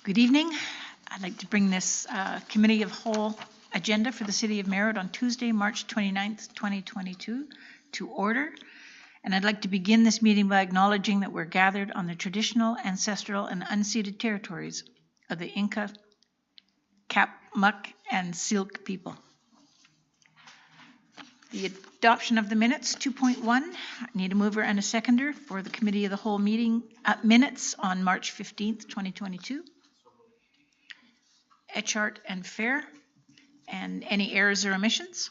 Good evening. I'd like to bring this Committee of Whole agenda for the City of Merritt on Tuesday, March 29th, 2022 to order. And I'd like to begin this meeting by acknowledging that we're gathered on the traditional, ancestral, and unceded territories of the Inca, Kamloops, and Silk people. The adoption of the minutes, 2.1. I need a mover and a seconder for the Committee of the Whole meeting minutes on March 15th, 2022. Etchart and Fair, and any errors or omissions?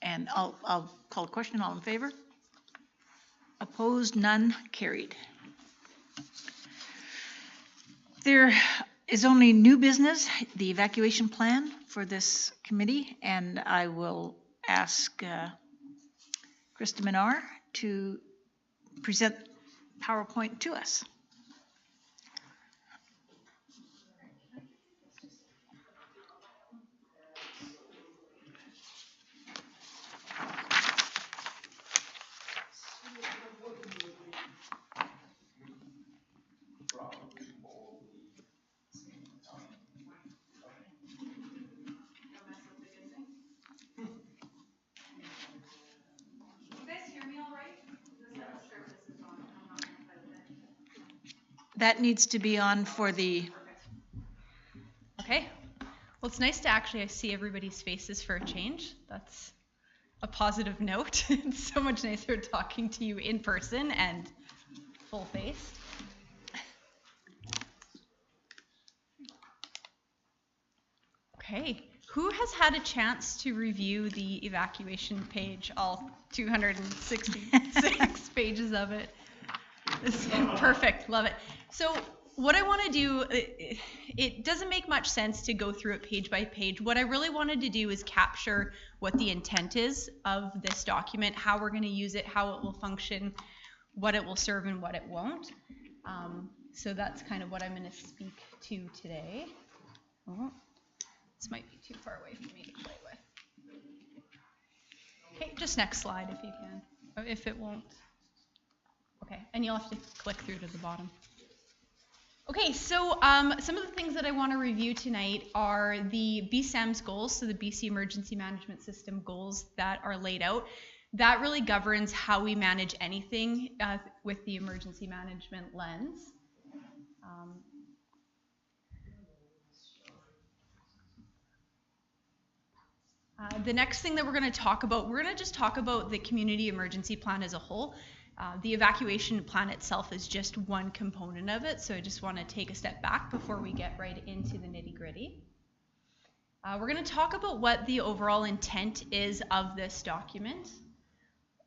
And I'll call a question. All in favor? Opposed? None? Carried. There is only new business, the evacuation plan for this committee, and I will ask Krista Minar to present PowerPoint to us. That needs to be on for the... Okay. Well, it's nice to actually see everybody's faces for a change. That's a positive note. It's so much nicer talking to you in person and full face. Okay. Who has had a chance to review the evacuation page, all 266 pages of it? This is perfect. Love it. So what I want to do, it doesn't make much sense to go through it page by page. What I really wanted to do is capture what the intent is of this document, how we're going to use it, how it will function, what it will serve and what it won't. So that's kind of what I'm going to speak to today. Oh, this might be too far away for me to play with. Okay, just next slide if you can, or if it won't. Okay, and you'll have to click through to the bottom. Okay, so some of the things that I want to review tonight are the BSAM's goals, so the BC Emergency Management System goals that are laid out. That really governs how we manage anything with the emergency management lens. The next thing that we're going to talk about, we're going to just talk about the community emergency plan as a whole. The evacuation plan itself is just one component of it, so I just want to take a step back before we get right into the nitty-gritty. We're going to talk about what the overall intent is of this document,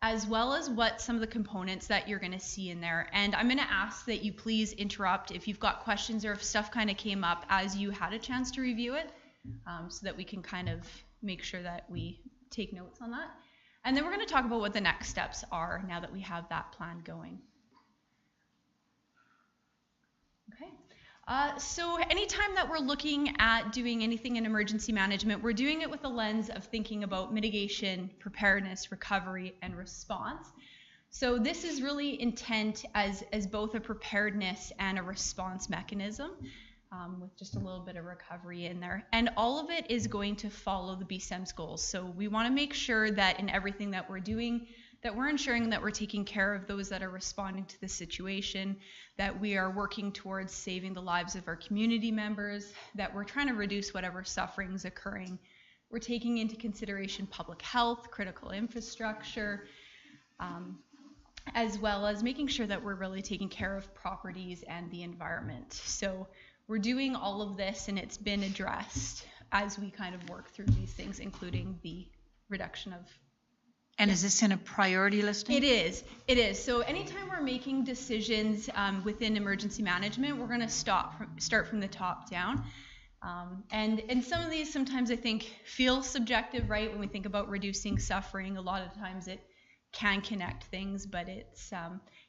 as well as what some of the components that you're going to see in there. And I'm going to ask that you please interrupt if you've got questions or if stuff kind of came up as you had a chance to review it, so that we can kind of make sure that we take notes on that. And then we're going to talk about what the next steps are now that we have that plan going. Okay. So anytime that we're looking at doing anything in emergency management, we're doing it with a lens of thinking about mitigation, preparedness, recovery, and response. So this is really intent as both a preparedness and a response mechanism. With just a little bit of recovery in there. And all of it is going to follow the BSEM's goals. So we want to make sure that in everything that we're doing, that we're ensuring that we're taking care of those that are responding to the situation, that we are working towards saving the lives of our community members, that we're trying to reduce whatever suffering is occurring. We're taking into consideration public health, critical infrastructure, as well as making sure that we're really taking care of properties and the environment. So we're doing all of this, and it's been addressed as we kind of work through these things, including the reduction of... And is this in a priority listing? It is. It is. So anytime we're making decisions within emergency management, we're going to start from the top down. And some of these sometimes I think feel subjective, right? When we think about reducing suffering, a lot of times it can connect things, but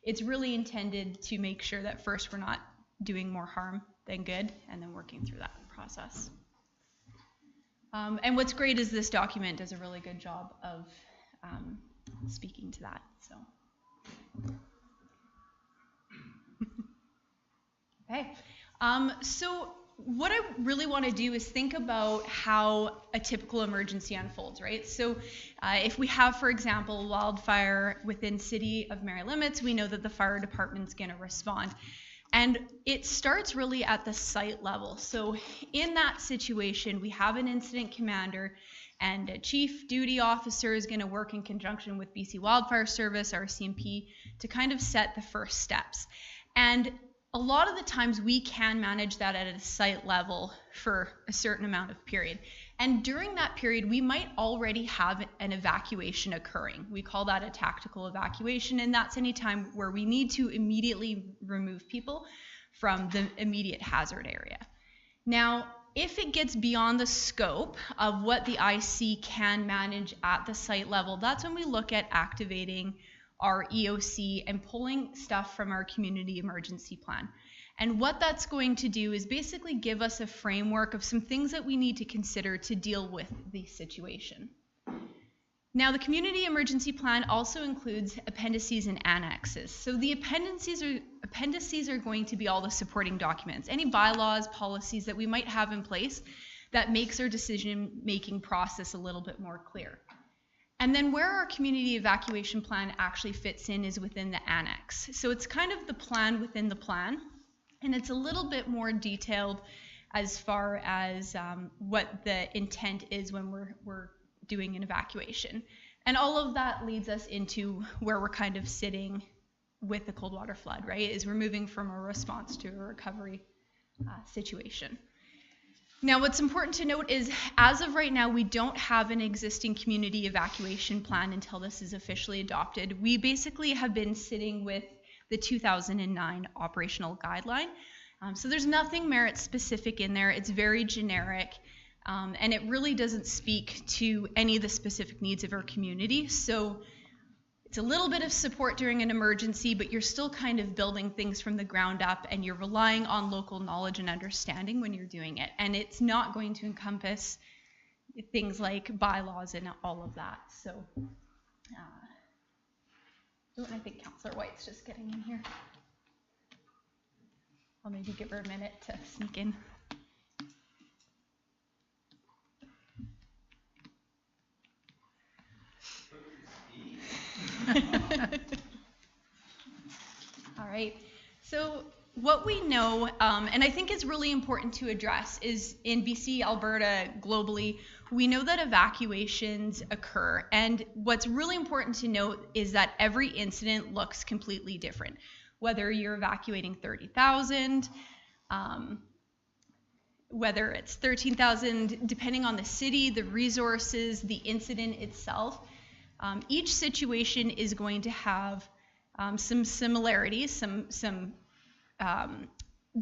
it's really intended to make sure that first we're not doing more harm than good, and then working through that process. And what's great is this document does a really good job of speaking to that. So, okay. So what I really want to do is think about how a typical emergency unfolds, right? So if we have, for example, wildfire within City of Merritt limits, we know that the fire department's going to respond. And it starts really at the site level. So in that situation, we have an incident commander and a chief duty officer is going to work in conjunction with BC Wildfire Service, RCMP, to kind of set the first steps. And a lot of the times we can manage that at a site level for a certain amount of period. And during that period, we might already have an evacuation occurring. We call that a tactical evacuation, and that's any time where we need to immediately remove people from the immediate hazard area. Now, if it gets beyond the scope of what the IC can manage at the site level, that's when we look at activating our EOC and pulling stuff from our community emergency plan. And what that's going to do is basically give us a framework of some things that we need to consider to deal with the situation. Now, the community emergency plan also includes appendices and annexes. So the appendices are going to be all the supporting documents, any bylaws, policies that we might have in place that makes our decision-making process a little bit more clear. And then where our community evacuation plan actually fits in is within the annex. So it's kind of the plan within the plan, and it's a little bit more detailed as far as what the intent is when we're doing an evacuation. And all of that leads us into where we're kind of sitting with the cold water flood, right? Is we're moving from a response to a recovery situation. Now, what's important to note is, as of right now, we don't have an existing community evacuation plan until this is officially adopted. We basically have been sitting with the 2009 operational guideline. So there's nothing Merritt specific in there. It's very generic, and it really doesn't speak to any of the specific needs of our community. So it's a little bit of support during an emergency, but you're still kind of building things from the ground up, and you're relying on local knowledge and understanding when you're doing it. And it's not going to encompass things like bylaws and all of that. So I think Councillor White's just getting in here. I'll maybe give her a minute to sneak in. All right, so what we know, and I think is really important to address, is in BC, Alberta, globally, we know that evacuations occur. And what's really important to note is that every incident looks completely different. Whether you're evacuating 30,000, whether it's 13,000, depending on the city, the resources, the incident itself, each situation is going to have some similarities, some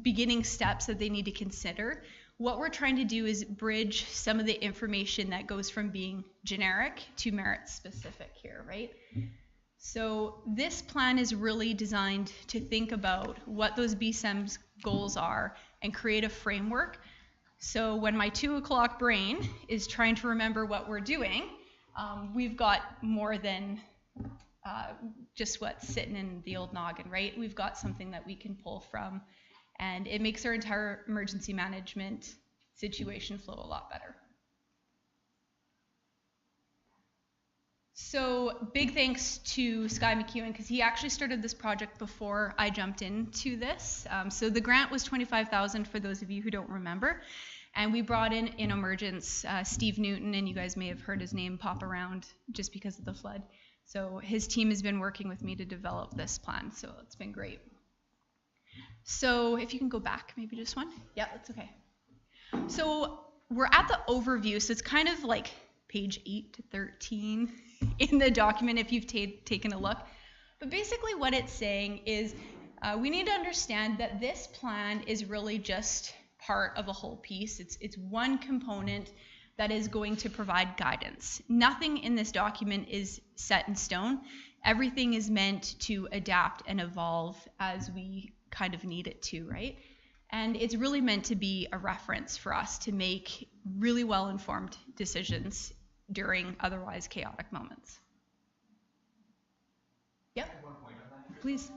beginning steps that they need to consider. What we're trying to do is bridge some of the information that goes from being generic to Merritt specific here, right? So this plan is really designed to think about what those BSEM's goals are and create a framework. So when my 2 o'clock brain is trying to remember what we're doing, we've got more than just what's sitting in the old noggin, right? We've got something that we can pull from, and it makes our entire emergency management situation flow a lot better. So big thanks to Skye McEwen, because he actually started this project before I jumped into this. So the grant was $25,000 for those of you who don't remember. And we brought in emergence Steve Newton, and you guys may have heard his name pop around just because of the flood. So his team has been working with me to develop this plan, so it's been great. So if you can go back, maybe just one. Yeah, that's okay. So we're at the overview, so it's kind of like page 8 to 13 in the document if you've taken a look. But basically what it's saying is we need to understand that this plan is really just part of a whole piece. It's one component that is going to provide guidance. Nothing in this document is set in stone. Everything is meant to adapt and evolve as we kind of need it to, right? And it's really meant to be a reference for us to make really well-informed decisions during otherwise chaotic moments. Yep. Please.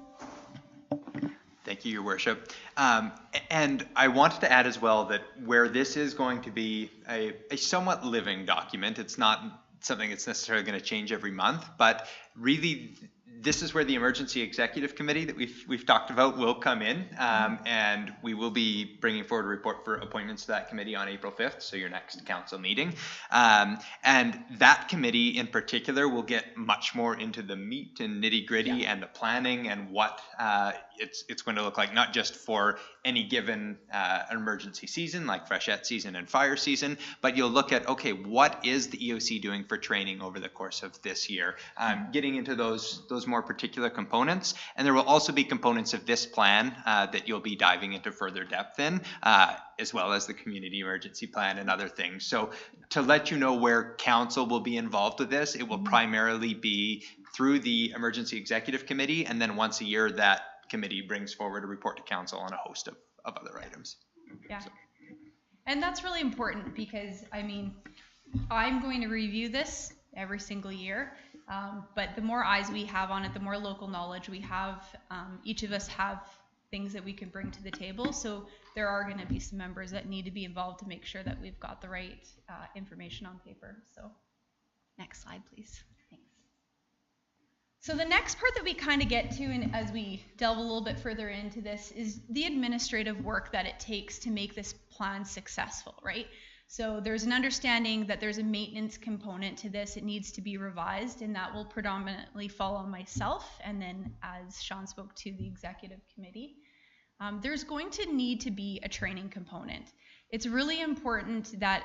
Thank you, Your Worship. And I wanted to add as well that where this is going to be a somewhat living document, it's not something that's necessarily going to change every month, but really this is where the Emergency Executive Committee that we've talked about will come in, and we will be bringing forward a report for appointments to that committee on April 5th, so your next council meeting. And that committee in particular will get much more into the meat and nitty-gritty and the planning and what it's going to look like, not just for any given emergency season like freshet season and fire season, but you'll look at, okay, what is the EOC doing for training over the course of this year? Getting into those more particular components, and there will also be components of this plan that you'll be diving into further depth in, as well as the community emergency plan and other things. So to let you know where council will be involved with this, it will primarily be through the Emergency Executive Committee, and then once a year that committee brings forward a report to council on a host of other items. Yeah. So. And that's really important because, I mean, I'm going to review this every single year, but the more eyes we have on it, the more local knowledge we have. Each of us have things that we can bring to the table, so there are going to be some members that need to be involved to make sure that we've got the right information on paper. So next slide, please. Thanks. So the next part that we kind of get to, and as we delve a little bit further into this, is the administrative work that it takes to make this plan successful, right? So there's an understanding that there's a maintenance component to this. It needs to be revised, and that will predominantly fall on myself, and then, as Sean spoke to, the executive committee. There's going to need to be a training component. It's really important that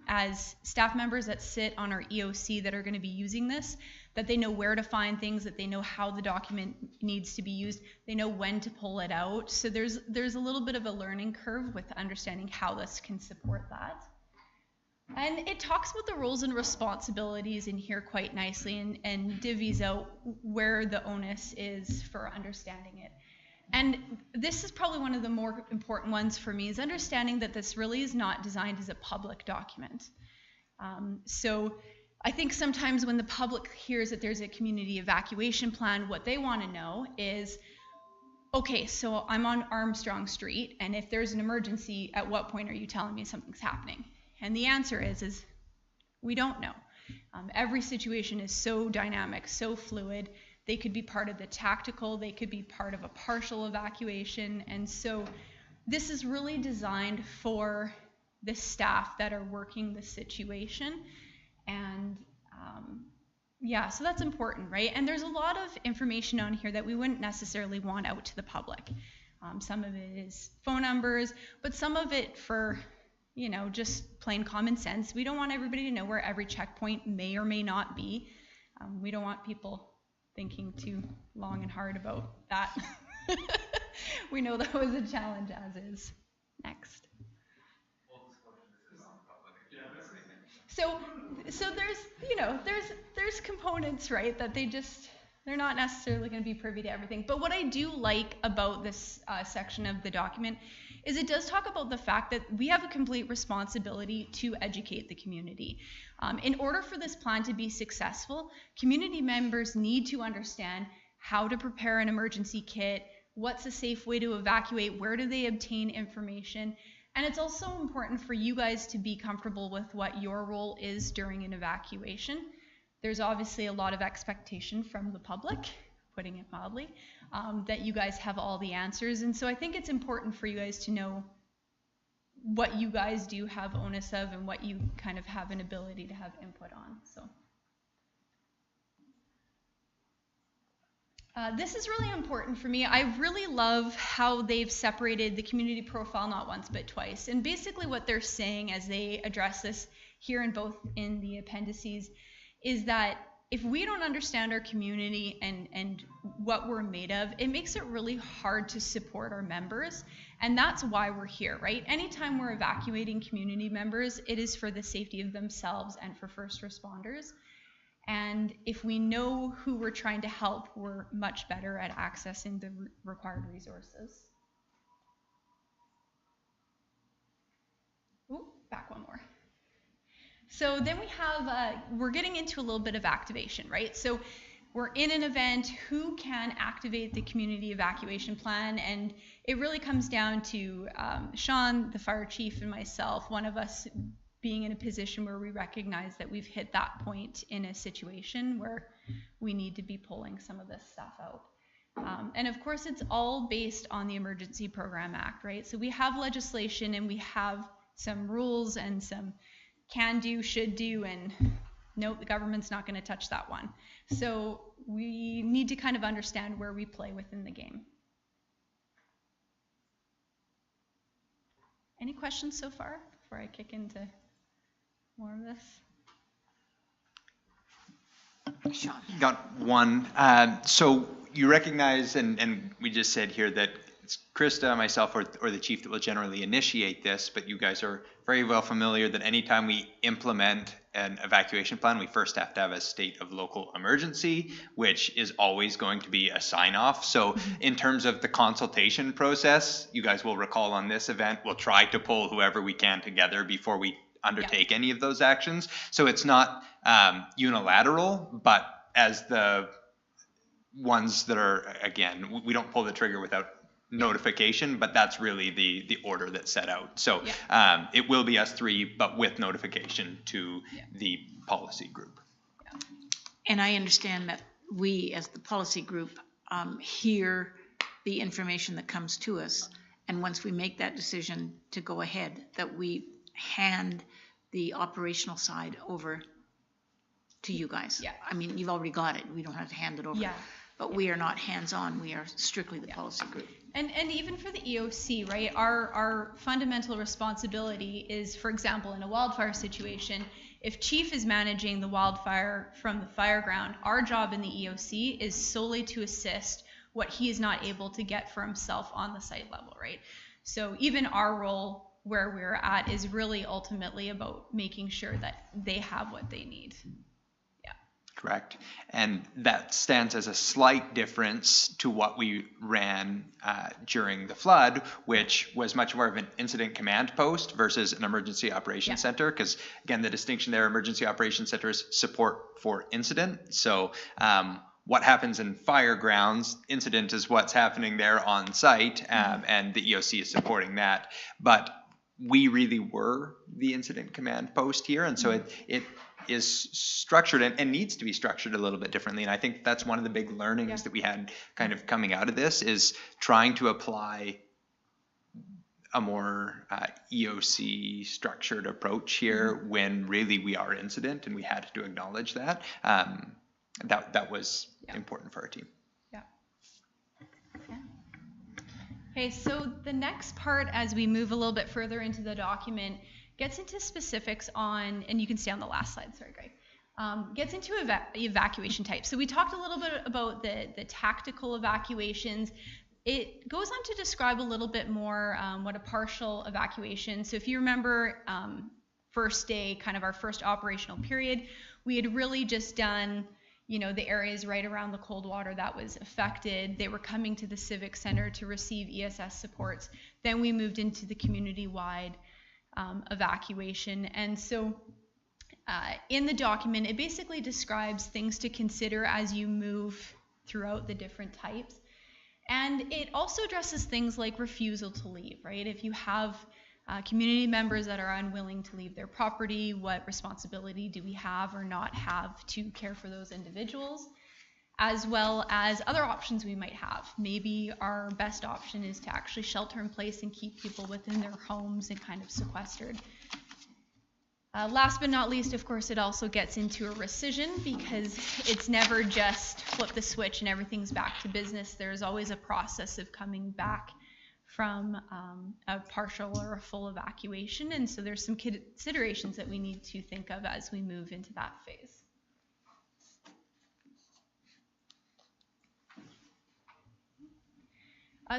as staff members that sit on our EOC that are going to be using this, that they know where to find things, that they know how the document needs to be used, they know when to pull it out. So there's a little bit of a learning curve with understanding how this can support that. And it talks about the roles and responsibilities in here quite nicely, and divvies out where the onus is for understanding it. And this is probably one of the more important ones for me, is understanding that this really is not designed as a public document. So I think sometimes when the public hears that there's a community evacuation plan, what they want to know is, okay, so I'm on Armstrong Street, and if there's an emergency, at what point are you telling me something's happening? And the answer is we don't know. Every situation is so dynamic, so fluid. They could be part of the tactical, they could be part of a partial evacuation. And so this is really designed for the staff that are working the situation. And yeah, so that's important, right? And there's a lot of information on here that we wouldn't necessarily want out to the public. Some of it is phone numbers, but some of it for, you know, just plain common sense. We don't want everybody to know where every checkpoint may or may not be. We don't want people thinking too long and hard about that. We know that was a challenge as is. Next. So there's, you know, there's components, right, that they're not necessarily going to be privy to everything. But what I do like about this section of the document is it does talk about the fact that we have a complete responsibility to educate the community. In order for this plan to be successful, community members need to understand how to prepare an emergency kit, what's a safe way to evacuate, where do they obtain information, and it's also important for you guys to be comfortable with what your role is during an evacuation. There's obviously a lot of expectation from the public, putting it mildly, that you guys have all the answers. And so I think it's important for you guys to know what you guys do have onus of and what you kind of have an ability to have input on. So this is really important for me. I really love how they've separated the community profile not once but twice. And basically what they're saying as they address this here in the appendices is that if we don't understand our community and what we're made of, it makes it really hard to support our members. And that's why we're here, right? Anytime we're evacuating community members, it is for the safety of themselves and for first responders. And if we know who we're trying to help, we're much better at accessing the required resources. Ooh, back one more. So then we have, we're getting into a little bit of activation, right? So we're in an event, who can activate the community evacuation plan? And it really comes down to Sean, the fire chief, and myself, one of us being in a position where we recognize that we've hit that point in a situation where we need to be pulling some of this stuff out. And of course, it's all based on the Emergency Program Act, right? So we have legislation and we have some rules and some can do, should do, and no, the government's not going to touch that one. So we need to kind of understand where we play within the game. Any questions so far before I kick into more of this? Sean. Got one. So you recognize, and we just said here that it's Krista, myself, or the chief that will generally initiate this, but you guys are very well familiar that anytime we implement an evacuation plan, we first have to have a state of local emergency, which is always going to be a sign-off. So in terms of the consultation process, you guys will recall on this event, we'll try to pull whoever we can together before we undertake any of those actions. So it's not unilateral, but as the ones that are, again, we don't pull the trigger without notification, but that's really the order that's set out. So it will be us three, but with notification to the policy group. And I understand that we, as the policy group, hear the information that comes to us. And once we make that decision to go ahead, that we hand the operational side over to you guys. Yeah. I mean, you've already got it. We don't have to hand it over. Yeah. But we are not hands-on. We are strictly the policy group. And even for the EOC, right, our fundamental responsibility is, for example, in a wildfire situation, if chief is managing the wildfire from the fire ground, our job in the EOC is solely to assist what he is not able to get for himself on the site level, right? So even our role where we're at is really ultimately about making sure that they have what they need. Correct. And that stands as a slight difference to what we ran during the flood, which was much more of an incident command post versus an emergency operations center. Because again, the distinction there, emergency operations center is support for incident. So what happens in fire grounds, incident is what's happening there on site, and the EOC is supporting that. But we really were the incident command post here. And so it is structured and needs to be structured a little bit differently. And I think that's one of the big learnings that we had kind of coming out of this, is trying to apply a more EOC structured approach here when really we are incident, and we had to acknowledge that. That was important for our team. Okay, so the next part, as we move a little bit further into the document, gets into specifics on, and you can stay on the last slide, sorry, Greg, gets into evacuation types. So we talked a little bit about the tactical evacuations. It goes on to describe a little bit more what a partial evacuation. So if you remember, first day, kind of our first operational period, we had really just done, you know, the areas right around the cold water that was affected. They were coming to the Civic Center to receive ESS supports. Then we moved into the community-wide evacuation. And so in the document, it basically describes things to consider as you move throughout the different types. And it also addresses things like refusal to leave, right? If you have community members that are unwilling to leave their property, what responsibility do we have or not have to care for those individuals, as well as other options we might have. Maybe our best option is to actually shelter in place and keep people within their homes and kind of sequestered. Last but not least, of course, it also gets into a rescission, because it's never just flip the switch and everything's back to business. There's always a process of coming back from a partial or a full evacuation. And so there's some considerations that we need to think of as we move into that phase.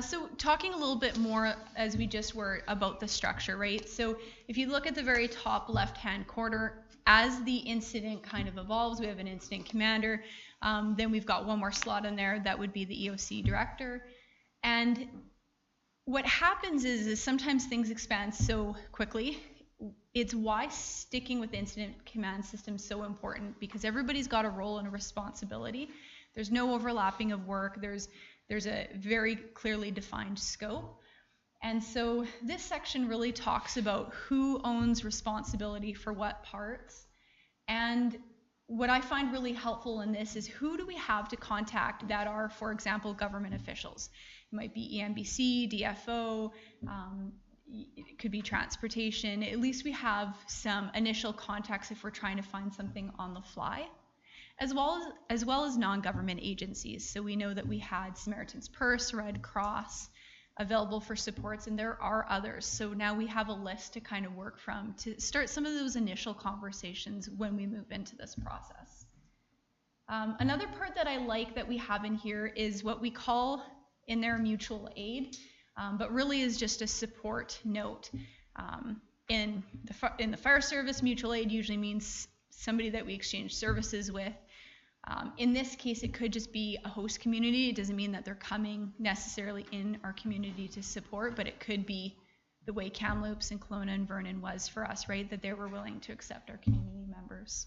So talking a little bit more, as we just were, about the structure, right? So if you look at the very top left-hand corner, as the incident kind of evolves, we have an incident commander. Then we've got one more slot in there that would be the EOC director. And what happens is sometimes things expand so quickly. It's why sticking with the incident command system is so important, because everybody's got a role and a responsibility. There's no overlapping of work. There's a very clearly defined scope. And so this section really talks about who owns responsibility for what parts. And what I find really helpful in this is who do we have to contact that are, for example, government officials. It might be EMBC, DFO, it could be transportation. At least we have some initial contacts if we're trying to find something on the fly, as well as non-government agencies. So we know that we had Samaritan's Purse, Red Cross available for supports, and there are others. So now we have a list to kind of work from to start some of those initial conversations when we move into this process. Another part that I like that we have in here is what we call in there mutual aid, but really is just a support note. In the fire service, mutual aid usually means somebody that we exchange services with. In this case, it could just be a host community. It doesn't mean that they're coming necessarily in our community to support, but it could be the way Kamloops and Kelowna and Vernon was for us, right? That they were willing to accept our community members.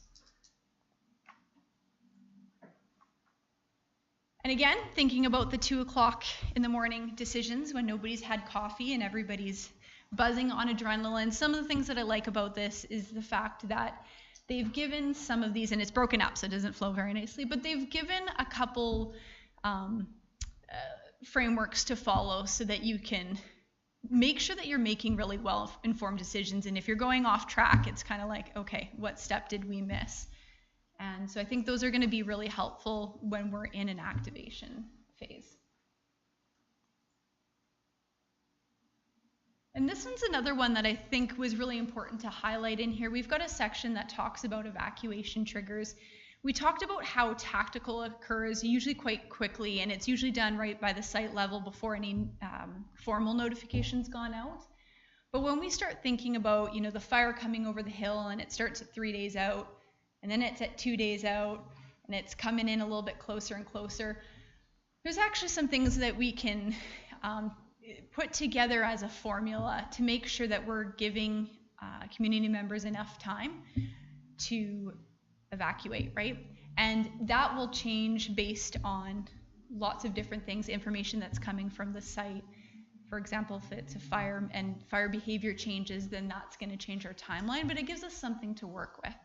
And again, thinking about the 2 o'clock in the morning decisions when nobody's had coffee and everybody's buzzing on adrenaline. Some of the things that I like about this is the fact that they've given some of these, and it's broken up so it doesn't flow very nicely, but they've given a couple frameworks to follow so that you can make sure that you're making really well-informed decisions. And if you're going off track, it's kind of like, okay, what step did we miss? And so I think those are going to be really helpful when we're in an activation phase. And this one's another one that I think was really important to highlight in here. We've got a section that talks about evacuation triggers. We talked about how tactical occurs usually quite quickly, and it's usually done right by the site level before any formal notification's gone out. But when we start thinking about, the fire coming over the hill and it starts at 3 days out, and then it's at 2 days out, and it's coming in a little bit closer and closer, there's actually some things that we can put together as a formula to make sure that we're giving community members enough time to evacuate, right? And that will change based on lots of different things, information that's coming from the site. For example, if it's a fire and fire behavior changes, then that's going to change our timeline, but it gives us something to work with.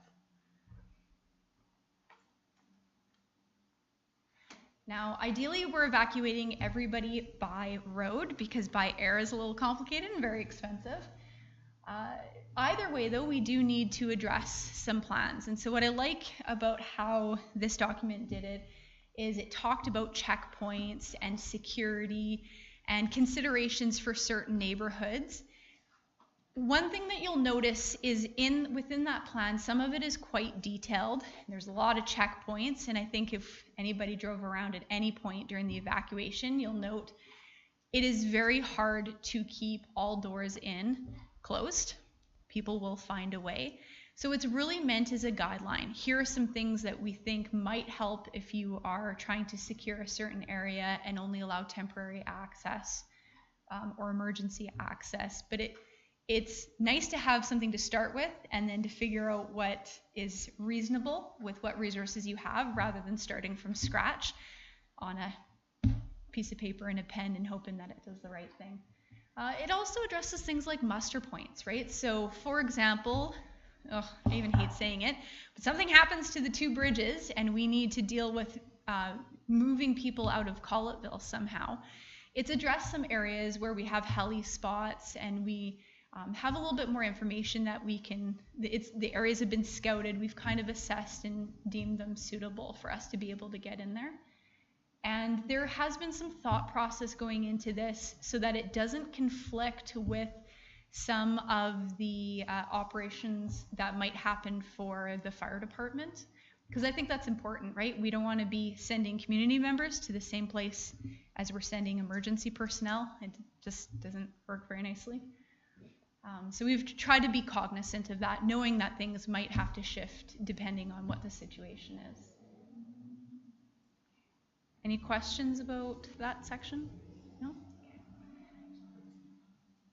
Now, ideally, we're evacuating everybody by road because by air is a little complicated and very expensive. Either way, though, we do need to address some plans. And so what I like about how this document did it is it talked about checkpoints and security and considerations for certain neighborhoods. One thing that you'll notice is within that plan, some of it is quite detailed. There's a lot of checkpoints, and I think if anybody drove around at any point during the evacuation, you'll note it is very hard to keep all doors closed. People will find a way. So it's really meant as a guideline. Here are some things that we think might help if you are trying to secure a certain area and only allow temporary access or emergency access. But it's nice to have something to start with and then to figure out what is reasonable with what resources you have rather than starting from scratch on a piece of paper and a pen and hoping that it does the right thing. It also addresses things like muster points, right? So for example, I even hate saying it, but something happens to the two bridges and we need to deal with moving people out of Collettville somehow. It's addressed some areas where we have heli spots and we have a little bit more information that we can, the areas have been scouted, we've kind of assessed and deemed them suitable for us to be able to get in there. And there has been some thought process going into this so that it doesn't conflict with some of the operations that might happen for the fire department. Because I think that's important, right? We don't want to be sending community members to the same place as we're sending emergency personnel. It just doesn't work very nicely. So we've tried to be cognizant of that, knowing that things might have to shift depending on what the situation is. Any questions about that section? No?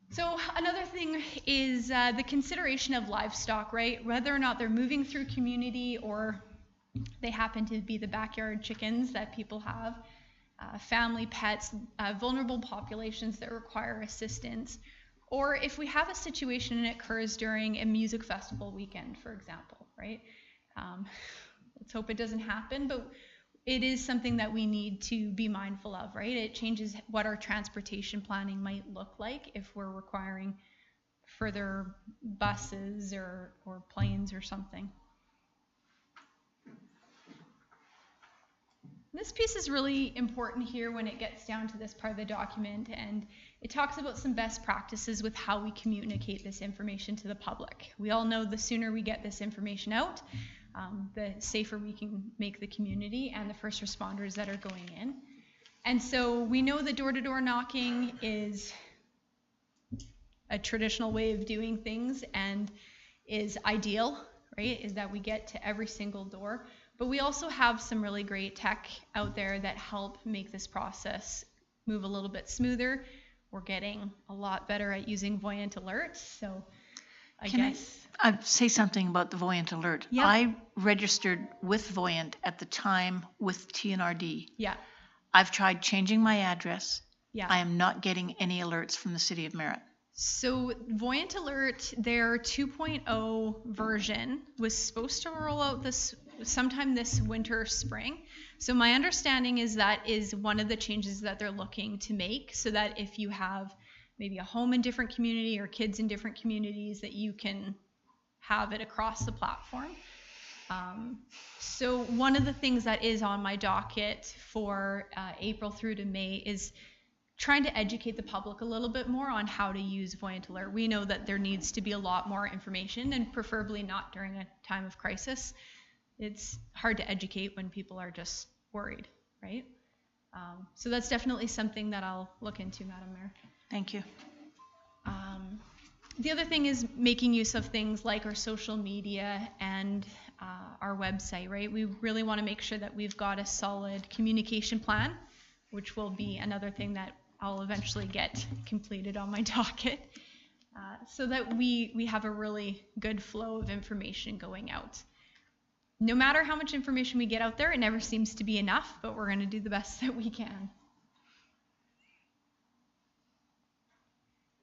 So another thing is the consideration of livestock, right? Whether or not they're moving through community or They happen to be the backyard chickens that people have, family pets, vulnerable populations that require assistance, or if we have a situation and it occurs during a music festival weekend, for example, right? Let's hope it doesn't happen, but it is something that we need to be mindful of, right? It changes what our transportation planning might look like if we're requiring further buses or planes or something. This piece is really important here when it gets down to this part of the document, and it talks about some best practices with how we communicate this information to the public. We all know the sooner we get this information out, the safer we can make the community and the first responders that are going in. And so we know that door-to-door knocking is a traditional way of doing things and is ideal, right? Is that we get to every single door. But we also have some really great tech out there that help make this process move a little bit smoother. We're getting a lot better at using Voyant Alerts, so I say something about the Voyant Alert. Yeah. I registered with Voyant at the time with TNRD. Yeah. I've tried changing my address. Yeah. I am not getting any alerts from the City of Merritt. So Voyant Alert, their 2.0 version was supposed to roll out sometime this winter, spring. So my understanding is that is one of the changes that they're looking to make, so that if you have maybe a home in different community or kids in different communities, that you can have it across the platform. So one of the things that is on my docket for April through to May is trying to educate the public a little bit more on how to use Voyant Alert. We know that there needs to be a lot more information, and preferably not during a time of crisis. It's hard to educate when people are just worried, right? So that's definitely something that I'll look into, Madam Mayor. Thank you. The other thing is making use of things like our social media and our website, right? We really want to make sure that we've got a solid communication plan, which will be another thing that I'll eventually get completed on my docket, so that we have a really good flow of information going out. No matter how much information we get out there, it never seems to be enough, but we're going to do the best that we can.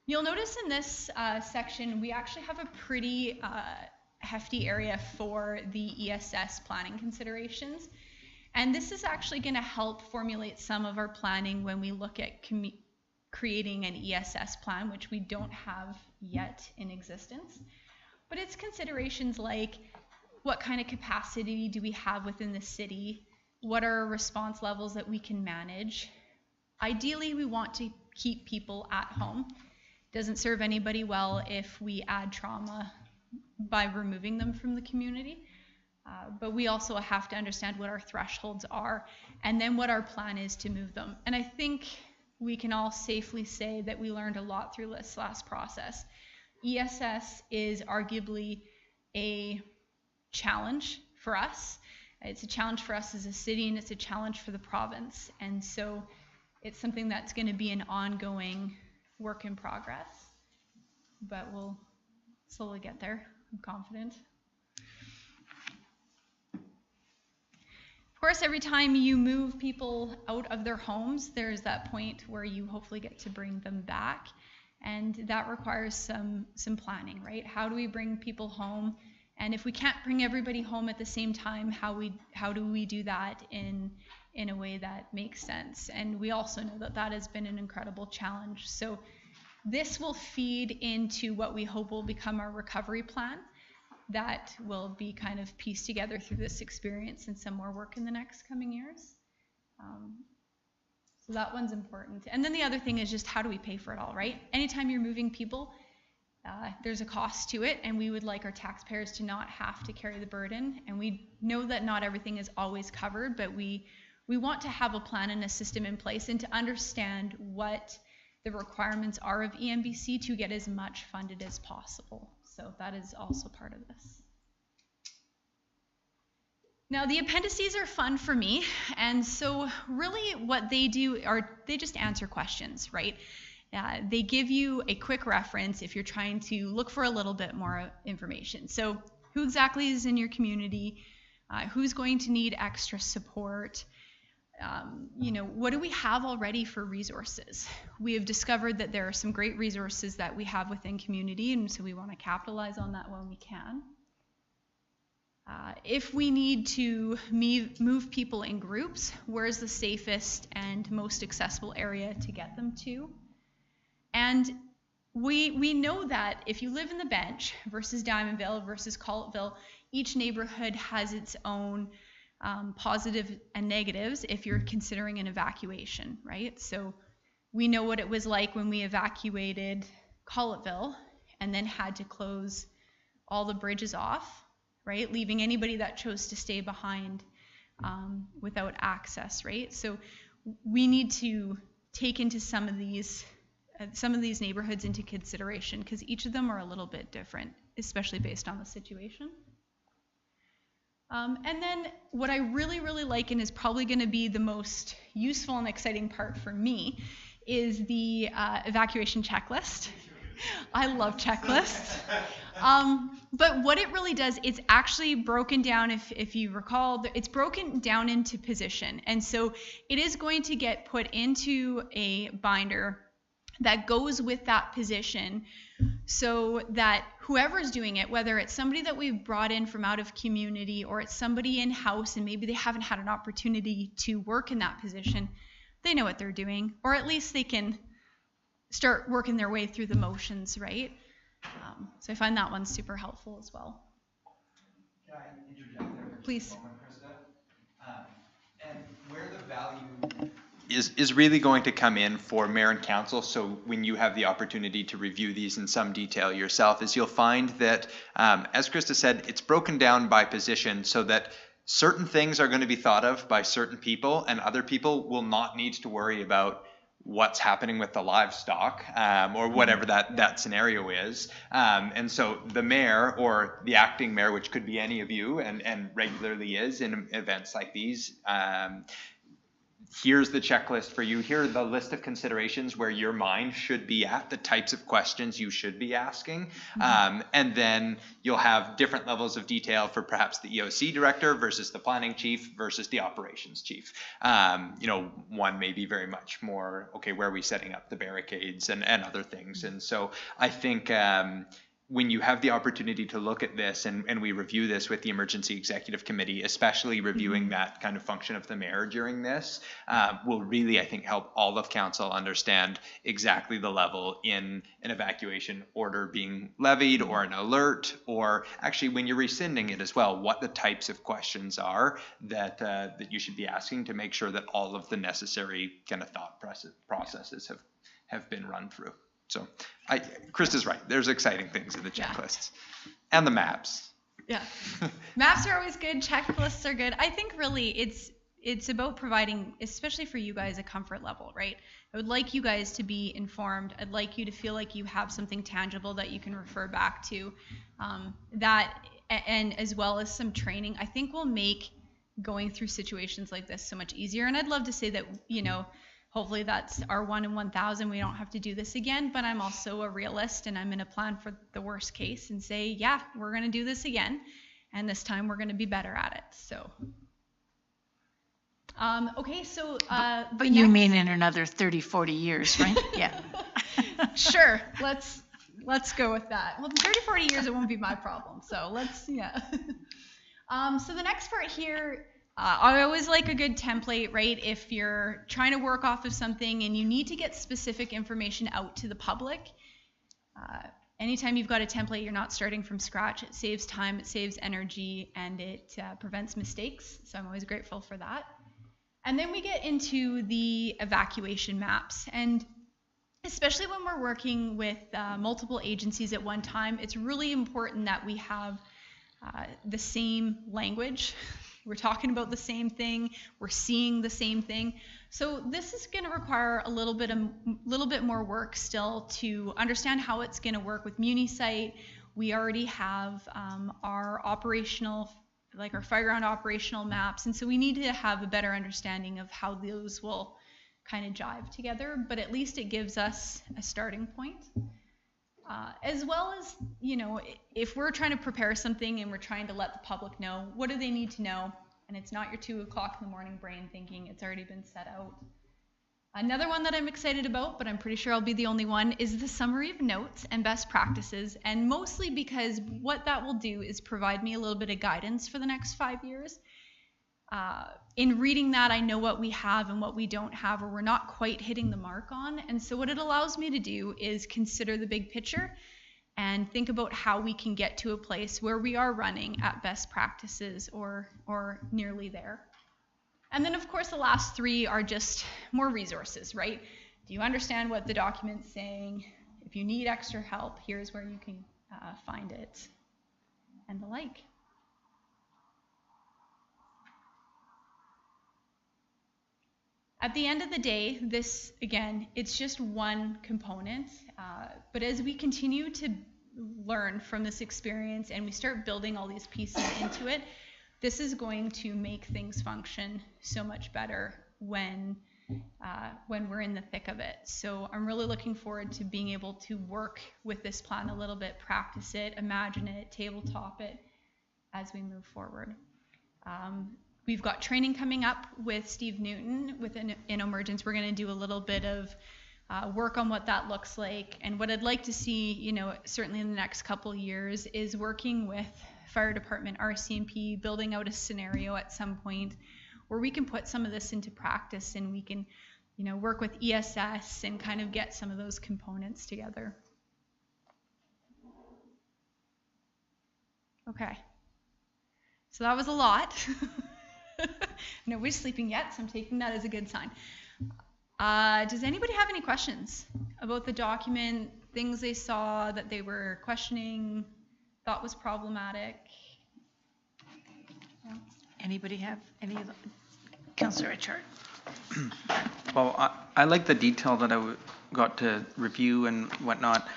You'll notice in this section, we actually have a pretty hefty area for the ESS planning considerations. And this is actually going to help formulate some of our planning when we look at creating an ESS plan, which we don't have yet in existence. But it's considerations like, what kind of capacity do we have within the city? What are response levels that we can manage? Ideally, we want to keep people at home. Doesn't serve anybody well if we add trauma by removing them from the community. But we also have to understand what our thresholds are and then what our plan is to move them. And I think we can all safely say that we learned a lot through this last process. ESS is arguably a challenge for us. It's a challenge for us as a city, and it's a challenge for the province. And so it's something that's going to be an ongoing work in progress, but we'll slowly get there, I'm confident. Of course, every time you move people out of their homes, there's that point where you hopefully get to bring them back, and that requires some planning, right? How do we bring people home? And if we can't bring everybody home at the same time, how do we do that in a way that makes sense? And we also know that that has been an incredible challenge. So this will feed into what we hope will become our recovery plan that will be kind of pieced together through this experience and some more work in the next coming years. So that one's important. And then the other thing is just, how do we pay for it all, right? Anytime you're moving people, there's a cost to it, and we would like our taxpayers to not have to carry the burden. And we know that not everything is always covered, but we want to have a plan and a system in place and to understand what the requirements are of EMBC to get as much funded as possible. So that is also part of this. Now, the appendices are fun for me, and so really what they do are they just answer questions, right? They give you a quick reference if you're trying to look for a little bit more information. So who exactly is in your community? Who's going to need extra support? What do we have already for resources? We have discovered that there are some great resources that we have within community, and so we want to capitalize on that when we can. If we need to move people in groups, where's the safest and most accessible area to get them to? And we know that if you live in the Bench versus Diamondville versus Collettville, each neighborhood has its own positive and negatives if you're considering an evacuation, right? So we know what it was like when we evacuated Collettville and then had to close all the bridges off, right? Leaving anybody that chose to stay behind without access, right? So we need to take into some of these neighborhoods into consideration because each of them are a little bit different, especially based on the situation. And then what I really, really like and is probably going to be the most useful and exciting part for me is the evacuation checklist. I love checklists. But what it really does, it's actually broken down, if you recall, it's broken down into position. And so it is going to get put into a binder that goes with that position so that whoever's doing it, whether it's somebody that we've brought in from out of community or it's somebody in-house and maybe they haven't had an opportunity to work in that position, they know what they're doing, or at least they can start working their way through the motions, right? So I find that one super helpful as well. Can I interject there? Please. And where the value is really going to come in for mayor and council, so when you have the opportunity to review these in some detail yourself, is you'll find that, as Krista said, it's broken down by position so that certain things are going to be thought of by certain people and other people will not need to worry about what's happening with the livestock or whatever that scenario is. And so the mayor or the acting mayor, which could be any of you and regularly is in events like these, here's the checklist for you. Here are the list of considerations where your mind should be at, the types of questions you should be asking. And then you'll have different levels of detail for perhaps the EOC director versus the planning chief versus the operations chief. One may be very much more, okay, where are we setting up the barricades and other things. And so I think when you have the opportunity to look at this and we review this with the emergency executive committee, especially reviewing that kind of function of the mayor during this, will really, I think, help all of council understand exactly the level in an evacuation order being levied or an alert, or actually when you're rescinding it as well, what the types of questions are that you should be asking to make sure that all of the necessary kind of thought processes have been run through. So Krista's right. There's exciting things in the checklists and the maps. Yeah. Maps are always good. Checklists are good. I think really it's about providing, especially for you guys, a comfort level, right? I would like you guys to be informed. I'd like you to feel like you have something tangible that you can refer back to. And as well as some training, I think will make going through situations like this so much easier. And I'd love to say that, hopefully that's our 1 in 1,000. We don't have to do this again, but I'm also a realist and I'm going to plan for the worst case and say, yeah, we're going to do this again. And this time we're going to be better at it. So, okay. So, but you mean in another 30, 40 years, right? Yeah. Sure. Let's go with that. Well, in 30, 40 years, it won't be my problem. So yeah. So the next part here, I always like a good template, right? If you're trying to work off of something and you need to get specific information out to the public, anytime you've got a template, you're not starting from scratch. It saves time, it saves energy, and it prevents mistakes. So I'm always grateful for that. And then we get into the evacuation maps. And especially when we're working with multiple agencies at one time, it's really important that we have the same language. We're talking about the same thing. We're seeing the same thing. So this is going to require a little bit more work still to understand how it's going to work with MuniSite. We already have our operational, like our fireground operational maps, and so we need to have a better understanding of how those will kind of jive together. But at least it gives us a starting point. As well as, you know, if we're trying to prepare something and we're trying to let the public know, what do they need to know? And it's not your 2 o'clock in the morning brain thinking it's already been set out. Another one that I'm excited about, but I'm pretty sure I'll be the only one, is the summary of notes and best practices. And mostly because what that will do is provide me a little bit of guidance for the next 5 years. In reading that, I know what we have and what we don't have, or we're not quite hitting the mark on. And so what it allows me to do is consider the big picture and think about how we can get to a place where we are running at best practices or nearly there. And then, of course, the last 3 are just more resources, right? Do you understand what the document's saying? If you need extra help, here's where you can find it, and the like. At the end of the day, this, again, it's just one component, but as we continue to learn from this experience and we start building all these pieces into it, this is going to make things function so much better when we're in the thick of it. So I'm really looking forward to being able to work with this plan a little bit, practice it, imagine it, tabletop it as we move forward. We've got training coming up with Steve Newton in Emergence. We're going to do a little bit of work on what that looks like. And what I'd like to see, you know, certainly in the next couple of years, is working with fire department, RCMP, building out a scenario at some point where we can put some of this into practice and we can, you know, work with ESS and kind of get some of those components together. Okay. So that was a lot. Nobody's sleeping yet, so I'm taking that as a good sign. Does anybody have any questions about the document, things they saw that they were questioning, thought was problematic? Yeah. Anybody have any of the? Councillor Richard. Well, I like the detail that I got to review and whatnot.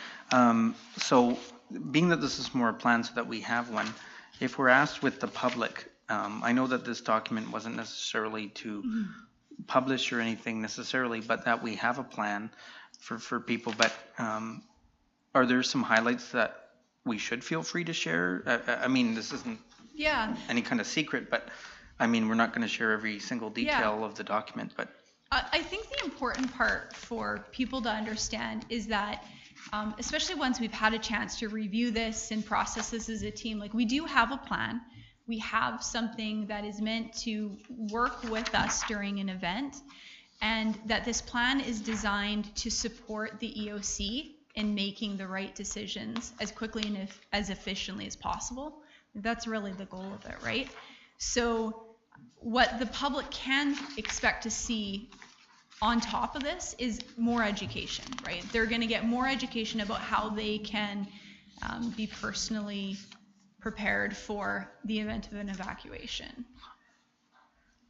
So being that this is more a plan so that we have one, if we're asked with the public, I know that this document wasn't necessarily to publish or anything necessarily, but that we have a plan for people. But are there some highlights that we should feel free to share? I mean, this isn't any kind of secret, but I mean, we're not going to share every single detail of the document. But I think the important part for people to understand is that, especially once we've had a chance to review this and process this as a team, like, we do have a plan. We have something that is meant to work with us during an event, and that this plan is designed to support the EOC in making the right decisions as quickly and as efficiently as possible. That's really the goal of it, right? So what the public can expect to see on top of this is more education, right? They're going to get more education about how they can be personally prepared for the event of an evacuation.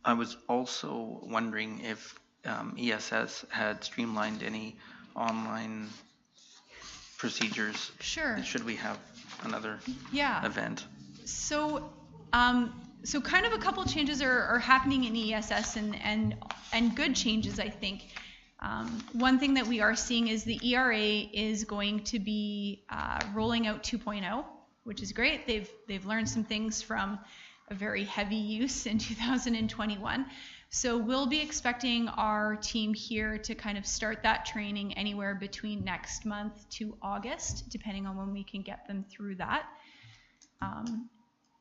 I was also wondering if ESS had streamlined any online procedures. Sure. Should we have another event? So so kind of a couple changes are happening in ESS and good changes, I think. One thing that we are seeing is the ERA is going to be rolling out 2.0, which is great. They've learned some things from a very heavy use in 2021. So we'll be expecting our team here to kind of start that training anywhere between next month to August, depending on when we can get them through that.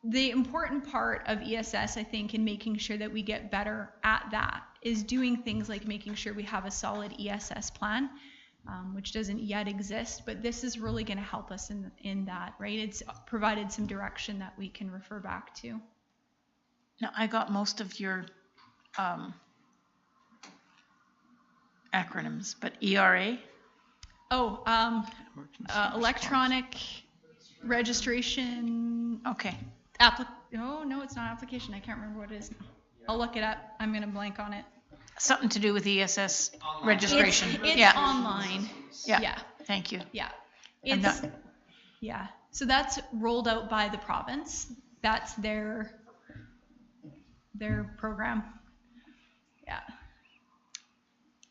The important part of ESS, I think, in making sure that we get better at that is doing things like making sure we have a solid ESS plan, which doesn't yet exist, but this is really going to help us in that, right? It's provided some direction that we can refer back to. Now, I got most of your acronyms, but ERA? Oh, electronic registration. Okay. Oh, no, it's not application. I can't remember what it is. I'll look it up. I'm going to blank on it. Something to do with ESS registration. It's online. Yeah. Thank you. Yeah. So that's rolled out by the province. That's their program.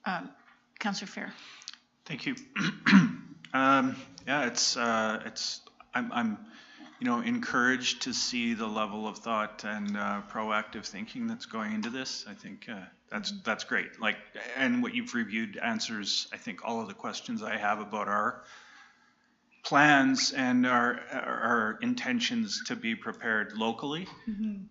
Yeah. Councillor Fair. Thank you. Yeah, I'm encouraged to see the level of thought and proactive thinking that's going into this. I think that's great. Like, and what you've reviewed answers, I think, all of the questions I have about our plans and our intentions to be prepared locally. Mm-hmm.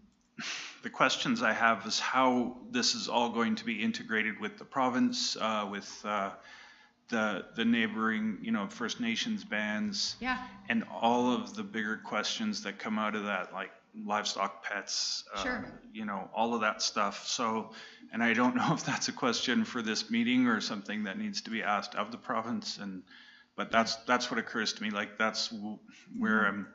The questions I have is how this is all going to be integrated with the province, with the neighboring, First Nations bands, Yeah. and all of the bigger questions that come out of that, like livestock, pets, Sure. all of that stuff. So, and I don't know if that's a question for this meeting or something that needs to be asked of the province. But that's what occurs to me. Like, that's where I'm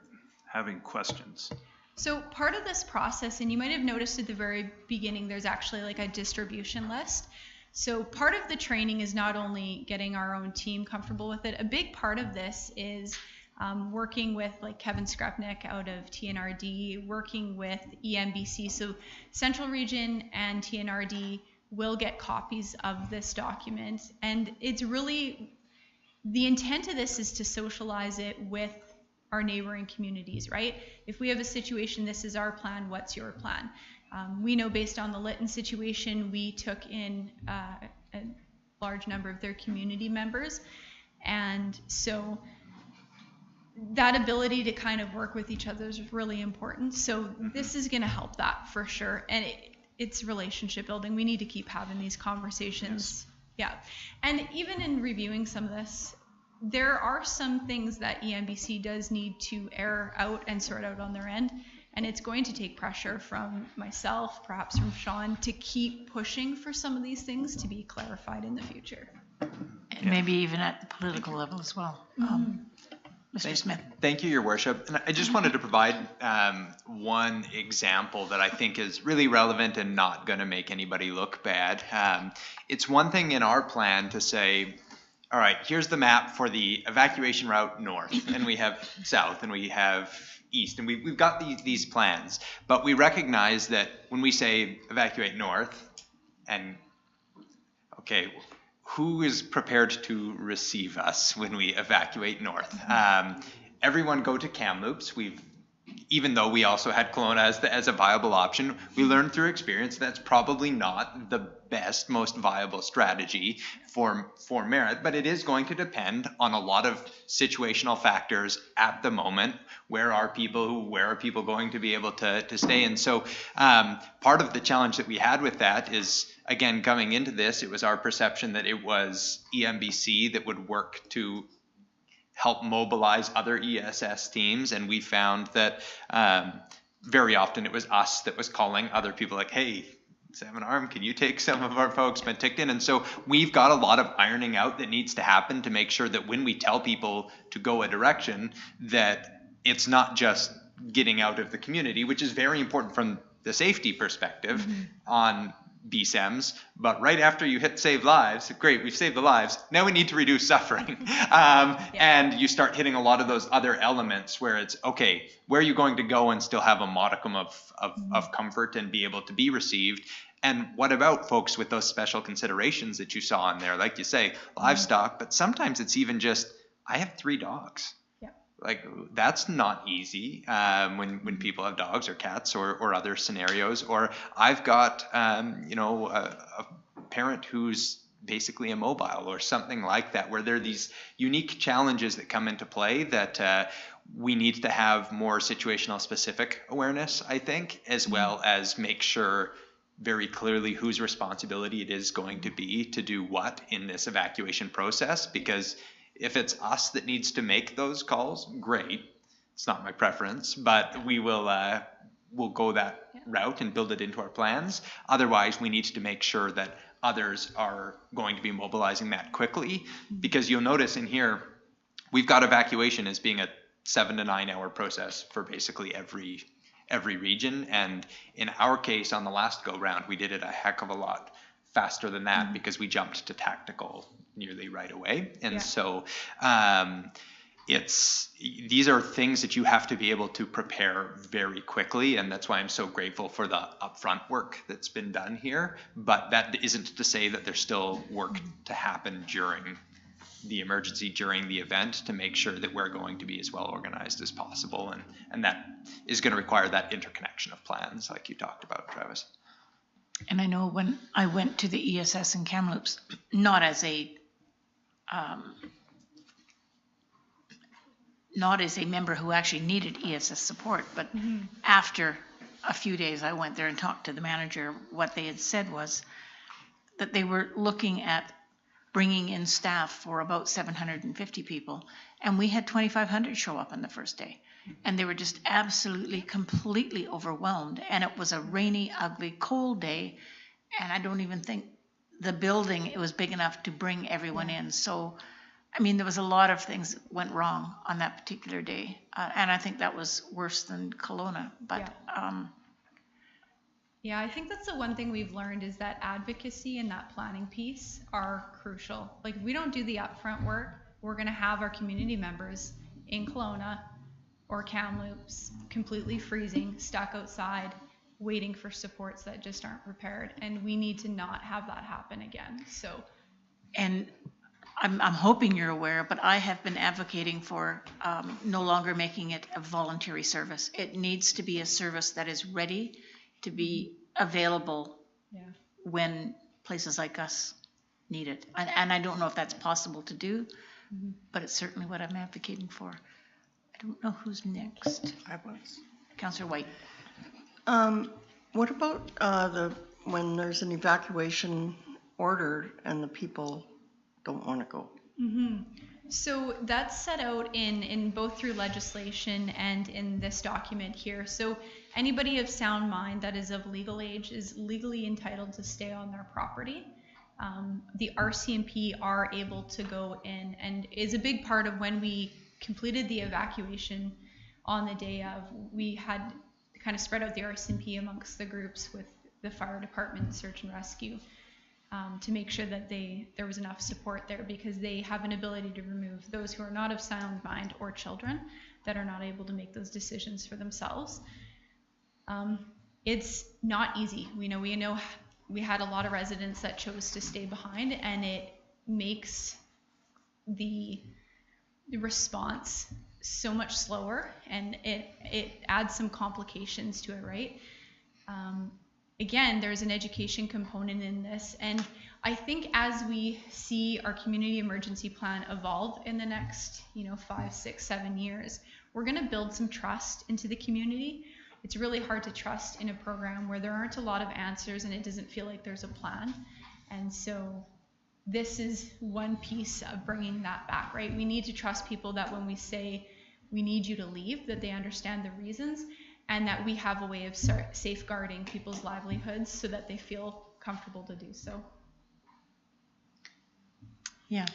having questions. So part of this process, and you might have noticed at the very beginning, there's actually like a distribution list. So part of the training is not only getting our own team comfortable with it. A big part of this is working with like Kevin Skrepnik out of TNRD, working with EMBC. So Central Region and TNRD will get copies of this document. And it's really, the intent of this is to socialize it with our neighboring communities, right? If we have a situation, this is our plan, what's your plan? We know based on the Lytton situation, we took in a large number of their community members. And so that ability to kind of work with each other is really important. So this is going to help that for sure. And it's relationship building. We need to keep having these conversations. Yes. Yeah. And even in reviewing some of this, there are some things that EMBC does need to air out and sort out on their end. And it's going to take pressure from myself, perhaps from Sean, to keep pushing for some of these things to be clarified in the future. And maybe even at the political level as well. Mr. Smith. Thank you, Your Worship. And I just wanted to provide one example that I think is really relevant and not going to make anybody look bad. It's one thing in our plan to say, all right, here's the map for the evacuation route north, and we have south, and we have east, and we've got these plans. But we recognize that when we say evacuate north, and okay, who is prepared to receive us when we evacuate north? Everyone go to Kamloops. Even though we also had Kelowna as a viable option, we learned through experience that's probably not the best, most viable strategy for Merritt, but it is going to depend on a lot of situational factors at the moment. Where are people going to be able to stay? And so part of the challenge that we had with that is, again, coming into this, it was our perception that it was EMBC that would work to help mobilize other ESS teams, and we found that very often it was us that was calling other people like, hey, Salmon Arm, can you take some of our folks Penticton? And so we've got a lot of ironing out that needs to happen to make sure that when we tell people to go a direction, that it's not just getting out of the community, which is very important from the safety perspective on BSEMs, but right after you hit save lives, great, we've saved the lives, now we need to reduce suffering. And you start hitting a lot of those other elements where it's, okay, where are you going to go and still have a modicum of comfort and be able to be received? And what about folks with those special considerations that you saw in there? Like you say, livestock, but sometimes it's even just, I have 3 dogs. Like, that's not easy when people have dogs or cats or other scenarios. Or I've got, a parent who's basically immobile or something like that, where there are these unique challenges that come into play that we need to have more situational specific awareness, I think, as well as make sure very clearly whose responsibility it is going to be to do what in this evacuation process. Because if it's us that needs to make those calls, great. It's not my preference, but we will we'll go that route and build it into our plans. Otherwise, we need to make sure that others are going to be mobilizing that quickly, because you'll notice in here, we've got evacuation as being a 7 to 9 hour process for basically every region. And in our case, on the last go round, we did it a heck of a lot faster than that because we jumped to tactical nearly right away. And so these are things that you have to be able to prepare very quickly, and that's why I'm so grateful for the upfront work that's been done here. But that isn't to say that there's still work to happen during the emergency during the event to make sure that we're going to be as well organized as possible. And that is going to require that interconnection of plans like you talked about, Travis. And I know when I went to the ESS in Kamloops, not as a member who actually needed ESS support, but after a few days I went there and talked to the manager. What they had said was that they were looking at bringing in staff for about 750 people, and we had 2,500 show up on the first day. And they were just absolutely, completely overwhelmed. And it was a rainy, ugly, cold day. And I don't even think the building, it was big enough to bring everyone in. So, I mean, there was a lot of things that went wrong on that particular day. And I think that was worse than Kelowna. But, yeah, I think that's the one thing we've learned is that advocacy and that planning piece are crucial. Like, if we don't do the upfront work, we're going to have our community members in Kelowna or Kamloops completely freezing, stuck outside, waiting for supports that just aren't prepared. And we need to not have that happen again. So, and I'm hoping you're aware, but I have been advocating for no longer making it a voluntary service. It needs to be a service that is ready to be available when places like us need it. And I don't know if that's possible to do, but it's certainly what I'm advocating for. I don't know who's next. I was. Councillor White. What about when there's an evacuation ordered and the people don't want to go? So that's set out in both through legislation and in this document here. So anybody of sound mind that is of legal age is legally entitled to stay on their property. The RCMP are able to go in and is a big part of when we completed the evacuation on the day of. We had kind of spread out the RCMP amongst the groups with the fire department, search and rescue, to make sure that there was enough support there, because they have an ability to remove those who are not of sound mind or children that are not able to make those decisions for themselves. It's not easy. We know we had a lot of residents that chose to stay behind, and it makes the response so much slower, and it adds some complications to it, right? Again, there's an education component in this, and I think as we see our community emergency plan evolve in the next 5, 6, 7 years, we're going to build some trust into the community. It's really hard to trust in a program where there aren't a lot of answers and it doesn't feel like there's a plan. And so this is one piece of bringing that back, right? We need to trust people that when we say we need you to leave, that they understand the reasons, and that we have a way of safeguarding people's livelihoods so that they feel comfortable to do so. Yeah,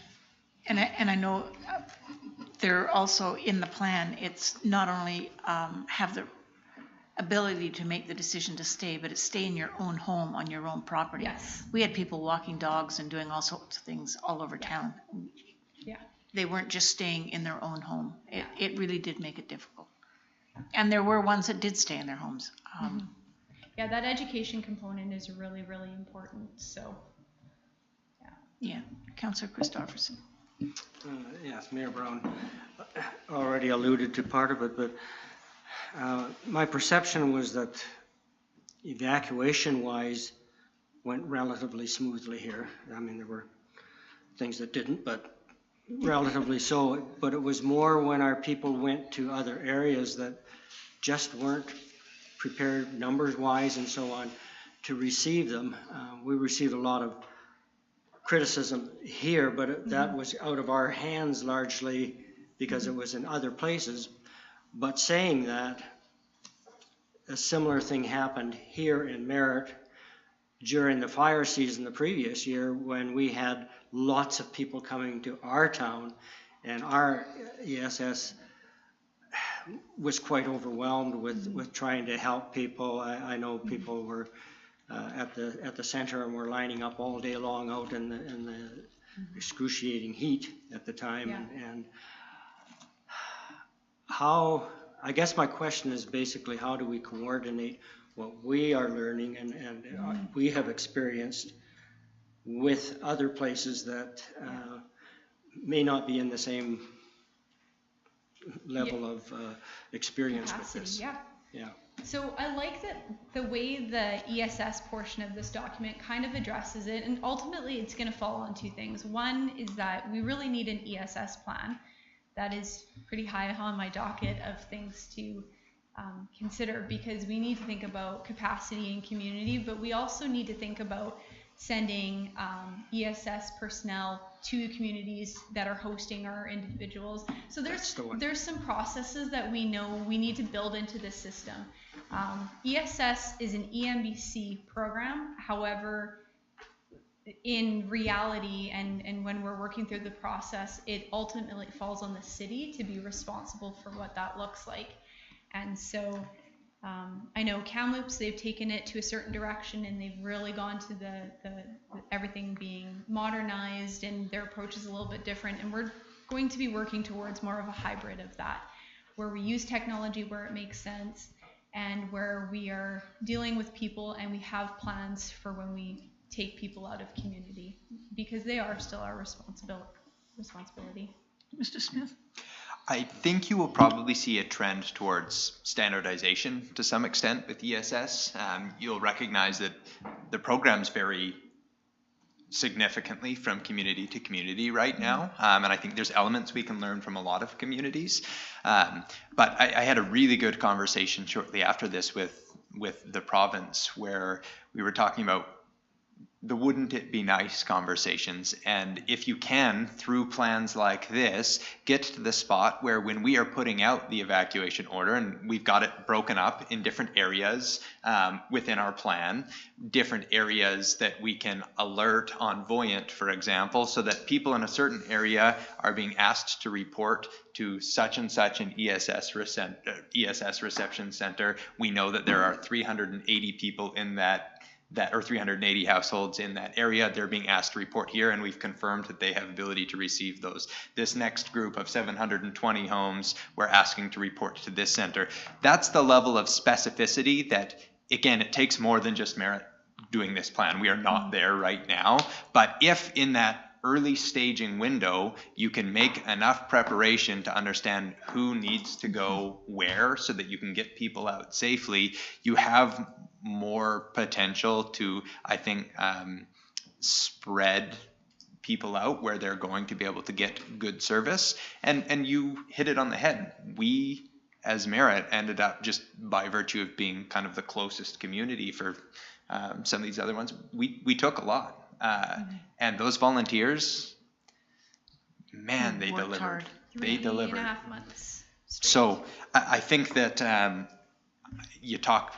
and I know they're also in the plan. It's not only have the ability to make the decision to stay, but it's stay in your own home on your own property. Yes. We had people walking dogs and doing all sorts of things all over town. Yeah. They weren't just staying in their own home. It really did make it difficult. And there were ones that did stay in their homes. Yeah, that education component is really, really important. So, yeah. Councillor Christopherson. Yes, Mayor Brown already alluded to part of it, but my perception was that evacuation-wise went relatively smoothly here. I mean, there were things that didn't, but relatively so. But it was more when our people went to other areas that just weren't prepared numbers-wise and so on to receive them. We received a lot of criticism here, but that was out of our hands largely because it was in other places. But saying that, a similar thing happened here in Merritt during the fire season the previous year, when we had lots of people coming to our town, and our ESS was quite overwhelmed with trying to help people. I know people were at the center and were lining up all day long out in the excruciating heat at the time. And how, I guess my question is basically, how do we coordinate what we are learning and we have experienced with other places that may not be in the same level of experience with Capacity, this. yeah. Yeah. So I like that the way the ESS portion of this document kind of addresses it, and ultimately it's going to fall on two things. One is that we really need an ESS plan. That is pretty high on my docket of things to consider, because we need to think about capacity and community, but we also need to think about sending ESS personnel to communities that are hosting our individuals. So there's some processes that we know we need to build into the system. ESS is an EMBC program. However, in reality, and when we're working through the process, it ultimately falls on the city to be responsible for what that looks like. And so I know Kamloops, they've taken it to a certain direction, and they've really gone to the everything being modernized, and their approach is a little bit different. And we're going to be working towards more of a hybrid of that, where we use technology where it makes sense, and where we are dealing with people, and we have plans for when we take people out of community, because they are still our responsibility. Mr. Smith? I think you will probably see a trend towards standardization to some extent with ESS. You'll recognize that the programs vary significantly from community to community right now, and I think there's elements we can learn from a lot of communities. But I had a really good conversation shortly after this with the province, where we were talking about the wouldn't it be nice conversations. And if you can, through plans like this, get to the spot where when we are putting out the evacuation order, and we've got it broken up in different areas within our plan, different areas that we can alert on Voyant, for example, so that people in a certain area are being asked to report to such and such an ESS reception center. We know that there are 380 people in that or 380 households in that area. They're being asked to report here, and we've confirmed that they have ability to receive those. This next group of 720 homes, we're asking to report to this center. That's the level of specificity that, again, it takes more than just Merritt doing this plan. We are not there right now, but if in that early staging window, you can make enough preparation to understand who needs to go where so that you can get people out safely, you have more potential to, I think, spread people out where they're going to be able to get good service. And you hit it on the head. We, as Merritt, ended up, just by virtue of being kind of the closest community for some of these other ones, we took a lot. And those volunteers, man, they delivered. Hard. They delivered. 3.5 months straight. So I think that you talk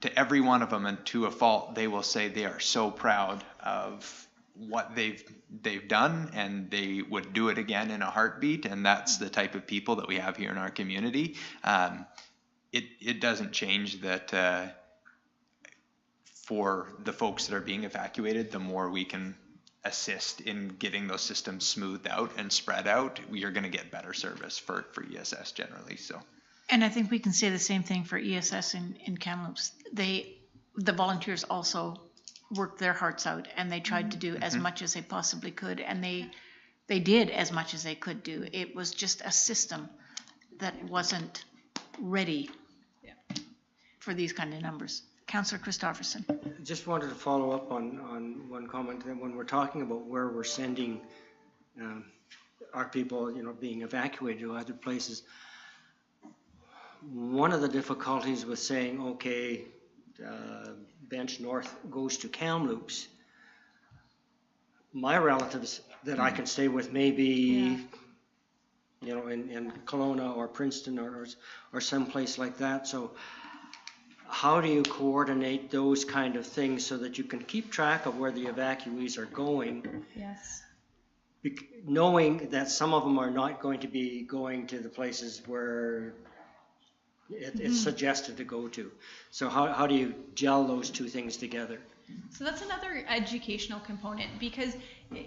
to every one of them, and to a fault, they will say they are so proud of what they've done, and they would do it again in a heartbeat. And that's the type of people that we have here in our community. It doesn't change that for the folks that are being evacuated, the more we can assist in getting those systems smoothed out and spread out, we are going to get better service for ESS generally. So. And I think we can say the same thing for ESS in Kamloops. The volunteers also worked their hearts out, and they tried to do as much as they possibly could, and they did as much as they could do. It was just a system that wasn't ready for these kind of numbers. Councillor Christopherson. Just wanted to follow up on one comment that when we're talking about where we're sending our people, being evacuated to other places, one of the difficulties with saying, okay, Bench North goes to Kamloops, my relatives that I can stay with maybe, in Kelowna or Princeton or someplace like that. So how do you coordinate those kind of things so that you can keep track of where the evacuees are going? Yes. Knowing that some of them are not going to be going to the places where it's suggested to go to. So how do you gel those two things together? So that's another educational component, because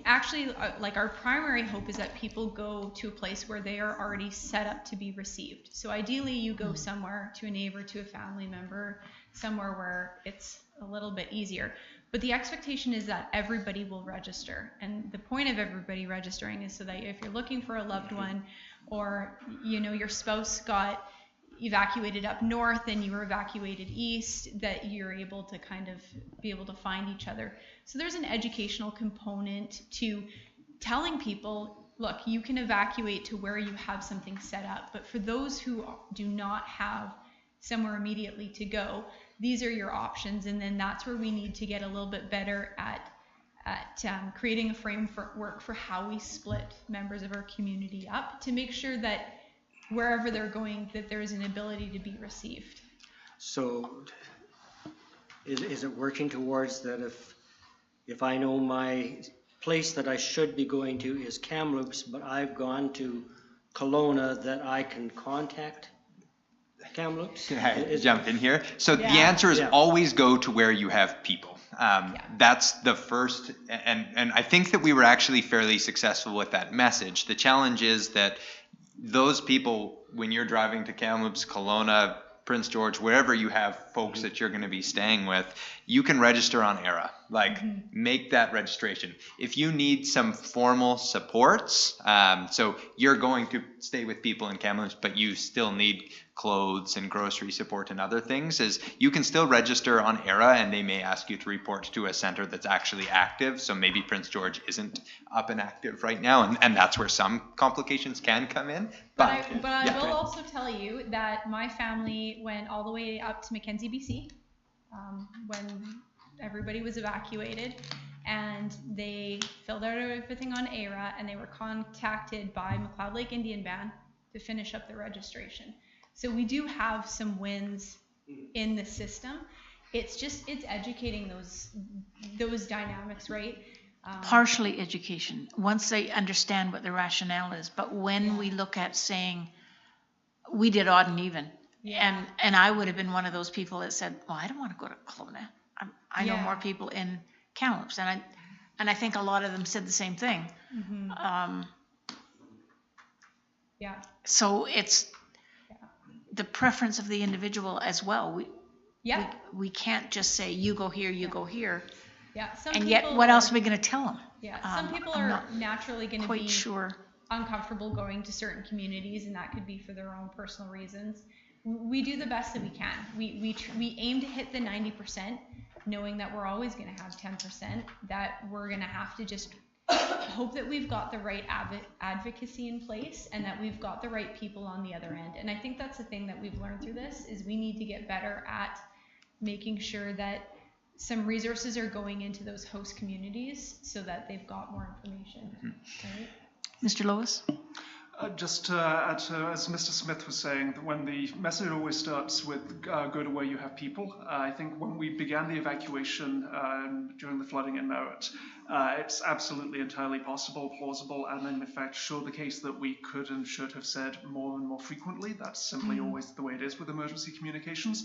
actually, like, our primary hope is that people go to a place where they are already set up to be received. So ideally you go somewhere, to a neighbor, to a family member, somewhere where it's a little bit easier. But the expectation is that everybody will register. And the point of everybody registering is so that if you're looking for a loved one, or, you know, your spouse got evacuated up north and you were evacuated east, that you're able to kind of be able to find each other. So there's an educational component to telling people, look, you can evacuate to where you have something set up. But for those who do not have somewhere immediately to go, these are your options. And then that's where we need to get a little bit better at creating a framework for how we split members of our community up to make sure that wherever they're going, that there is an ability to be received. So is it working towards that if I know my place that I should be going to is Kamloops, but I've gone to Kelowna, that I can contact Kamloops? Can I jump in here? So the answer is Yeah. always go to where you have people. That's the first, and I think that we were actually fairly successful with that message. The challenge is that those people, when you're driving to Kamloops, Kelowna, Prince George, wherever you have folks that you're going to be staying with, you can register on ERA. Like, make that registration. If you need some formal supports, so you're going to stay with people in Kamloops, but you still need clothes and grocery support and other things, is you can still register on ERA, and they may ask you to report to a center that's actually active. So maybe Prince George isn't up and active right now, and that's where some complications can come in. But I will also tell you that my family went all the way up to Mackenzie, BC, when everybody was evacuated, and they filled out everything on ERA, and they were contacted by McLeod Lake Indian Band to finish up the registration. So we do have some wins in the system. It's educating those dynamics, right? Partially education, once they understand what the rationale is. But when we look at saying, we did odd and even, and I would have been one of those people that said, well, I don't want to go to Kelowna. I know more people in Kamloops, and I think a lot of them said the same thing. So it's the preference of the individual as well. We can't just say, you go here, you go here. And yet, what else are we going to tell them? Some people are naturally going to be sure. uncomfortable going to certain communities, and that could be for their own personal reasons. We do the best that we can. We aim to hit the 90%, knowing that we're always going to have 10%, that we're going to have to just hope that we've got the right advocacy in place, and that we've got the right people on the other end. And I think that's the thing that we've learned through this, is we need to get better at making sure that some resources are going into those host communities so that they've got more information. Right? Mr. Lois? Just to add to, as Mr. Smith was saying, that when the message always starts with go to where you have people. I think when we began the evacuation during the flooding in Merritt, it's absolutely entirely possible, plausible, and in fact sure the case that we could and should have said more and more frequently. That's simply always the way it is with emergency communications.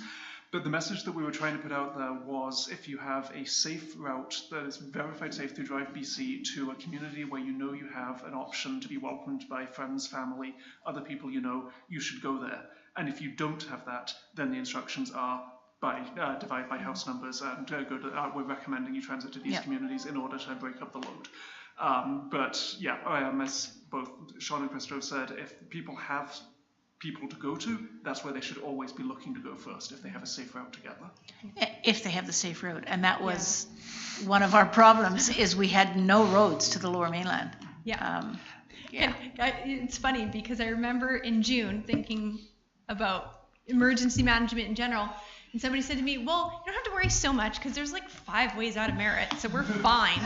But the message that we were trying to put out there was, if you have a safe route that is verified safe through Drive BC to a community where you know you have an option to be welcomed by friends, family, other people you know, you should go there. And if you don't have that, then the instructions are divide by house numbers and we're recommending you transit to these communities in order to break up the load. As both Sean and Christo said, if people have people to go to, that's where they should always be looking to go first, if they have a safe route to get there. If they have the safe route. And that was one of our problems, is we had no roads to the Lower Mainland. It's funny because I remember in June thinking about emergency management in general, and somebody said to me, well, you don't have to worry so much because there's like 5 ways out of Merritt, so we're fine.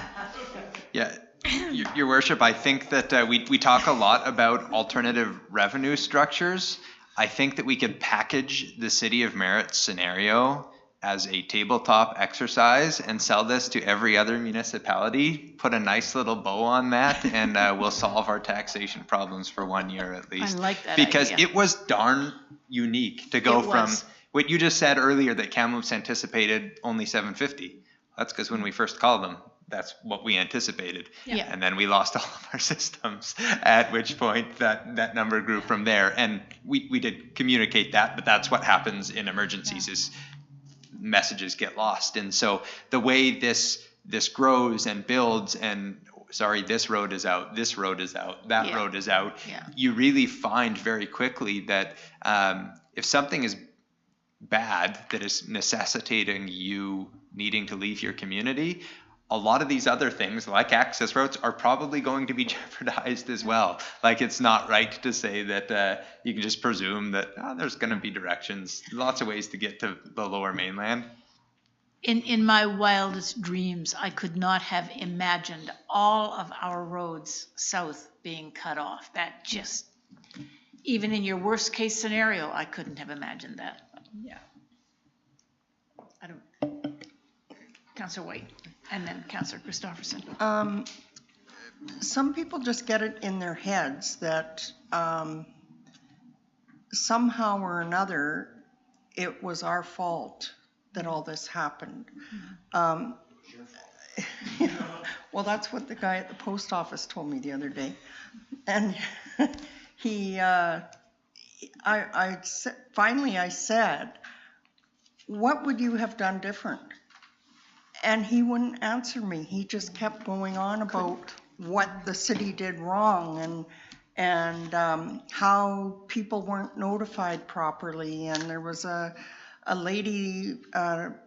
Your Worship, I think that we talk a lot about alternative revenue structures. I think that we could package the City of Merritt scenario as a tabletop exercise and sell this to every other municipality, put a nice little bow on that, and we'll solve our taxation problems for 1 year at least. I like that because idea. It was darn unique to go from what you just said earlier, that Kamloops anticipated only 750. That's because when we first called them, that's what we anticipated. And then we lost all of our systems, at which point that number grew from there. And we did communicate that, but that's what happens in emergencies, is messages get lost. And so the way this grows and builds, and sorry, this road is out, this road is out, that Yeah. road is out, Yeah. you really find very quickly that if something is bad that is necessitating you needing to leave your community, a lot of these other things like access roads are probably going to be jeopardized as well. Like, it's not right to say that you can just presume that there's going to be directions, lots of ways to get to the lower mainland. In my wildest dreams, I could not have imagined all of our roads south being cut off. That just, even in your worst case scenario, I couldn't have imagined that. Yeah. I don't. Councillor White, and then Councillor Christopherson. Some people just get it in their heads that somehow or another it was our fault that all this happened. Well, that's what the guy at the post office told me the other day. And finally I said, what would you have done different? And he wouldn't answer me. He just kept going on about what the city did wrong and how people weren't notified properly. And there was a lady,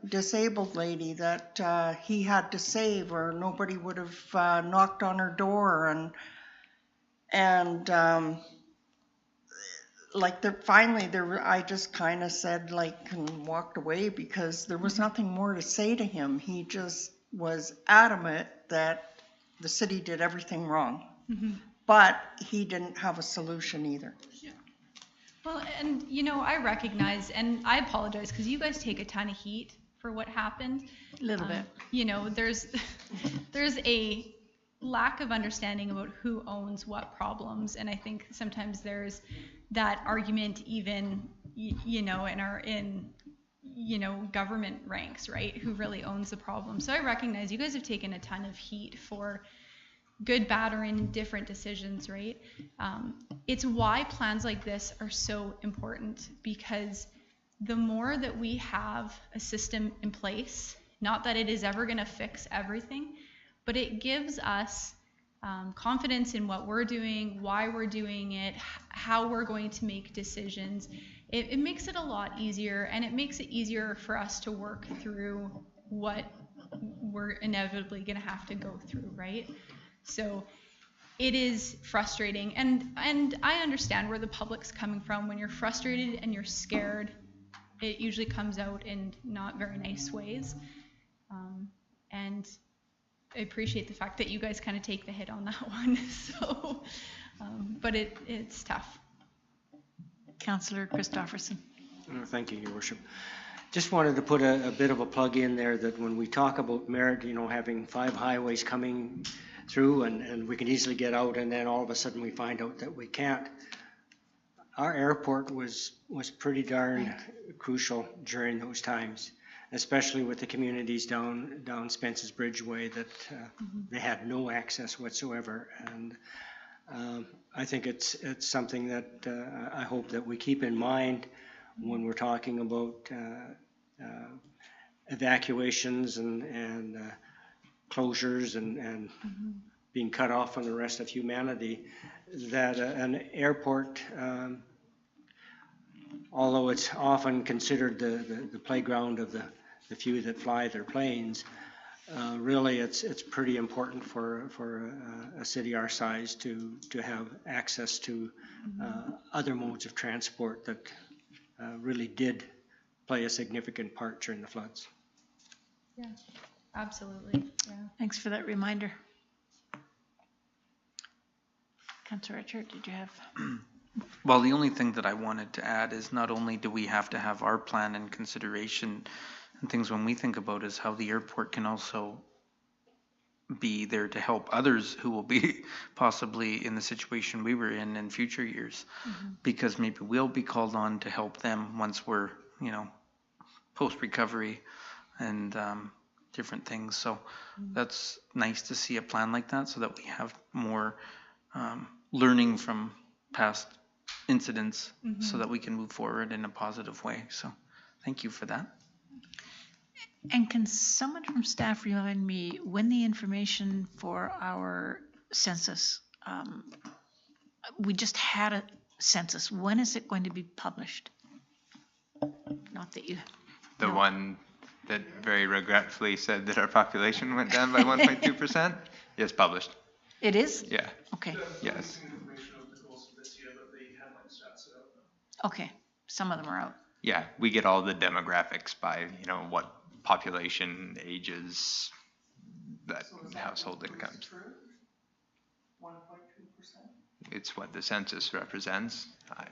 disabled lady that he had to save, or nobody would have knocked on her door. And I just kind of said, and walked away, because there was nothing more to say to him. He just was adamant that the city did everything wrong. Mm-hmm. But he didn't have a solution either. Well, and I recognize, and I apologize, because you guys take a ton of heat for what happened. A little bit. There's a lack of understanding about who owns what problems, and I think sometimes there's that argument even, in government ranks, right? Who really owns the problem? So I recognize you guys have taken a ton of heat for good, bad, or indifferent decisions, right? It's why plans like this are so important, because the more that we have a system in place, not that it is ever going to fix everything, but it gives us confidence in what we're doing, why we're doing it, how we're going to make decisions. It makes it a lot easier, and it makes it easier for us to work through what we're inevitably going to have to go through, right? So it is frustrating, and I understand where the public's coming from. When you're frustrated and you're scared, it usually comes out in not very nice ways. And I appreciate the fact that you guys kind of take the hit on that one. So, but it's tough. Councillor Christopherson. Thank you, Your Worship. Just wanted to put a bit of a plug in there that when we talk about Merritt, having 5 highways coming through and we can easily get out, and then all of a sudden we find out that we can't. Our airport was pretty darn crucial during those times, especially with the communities down Spence's Bridge way that they had no access whatsoever. And I think it's something that I hope that we keep in mind when we're talking about evacuations and closures and being cut off from the rest of humanity, that an airport, although it's often considered the playground of the few that fly their planes, really it's pretty important for a city our size to have access to other modes of transport that really did play a significant part during the floods. Yeah, absolutely. Yeah. Thanks for that reminder. Councillor Richard, did you have? Well, the only thing that I wanted to add is not only do we have to have our plan in consideration and things when we think about is how the airport can also be there to help others who will be possibly in the situation we were in future years, because maybe we'll be called on to help them once we're, post-recovery and different things. So that's nice to see a plan like that so that we have more learning from past incidents so that we can move forward in a positive way. So thank you for that. And can someone from staff remind me when the information for our census, we just had a census, when is it going to be published? Not that you. The No. one that very regretfully said that our population went down by 1.2% is published. It is? Yeah. Okay, Yes. Information over the course of this year, but the headline stats are out now. okay. Some of them are out. Yeah, we get all the demographics by, what population, ages, that household incomes. 1.2%? It's what the census represents. I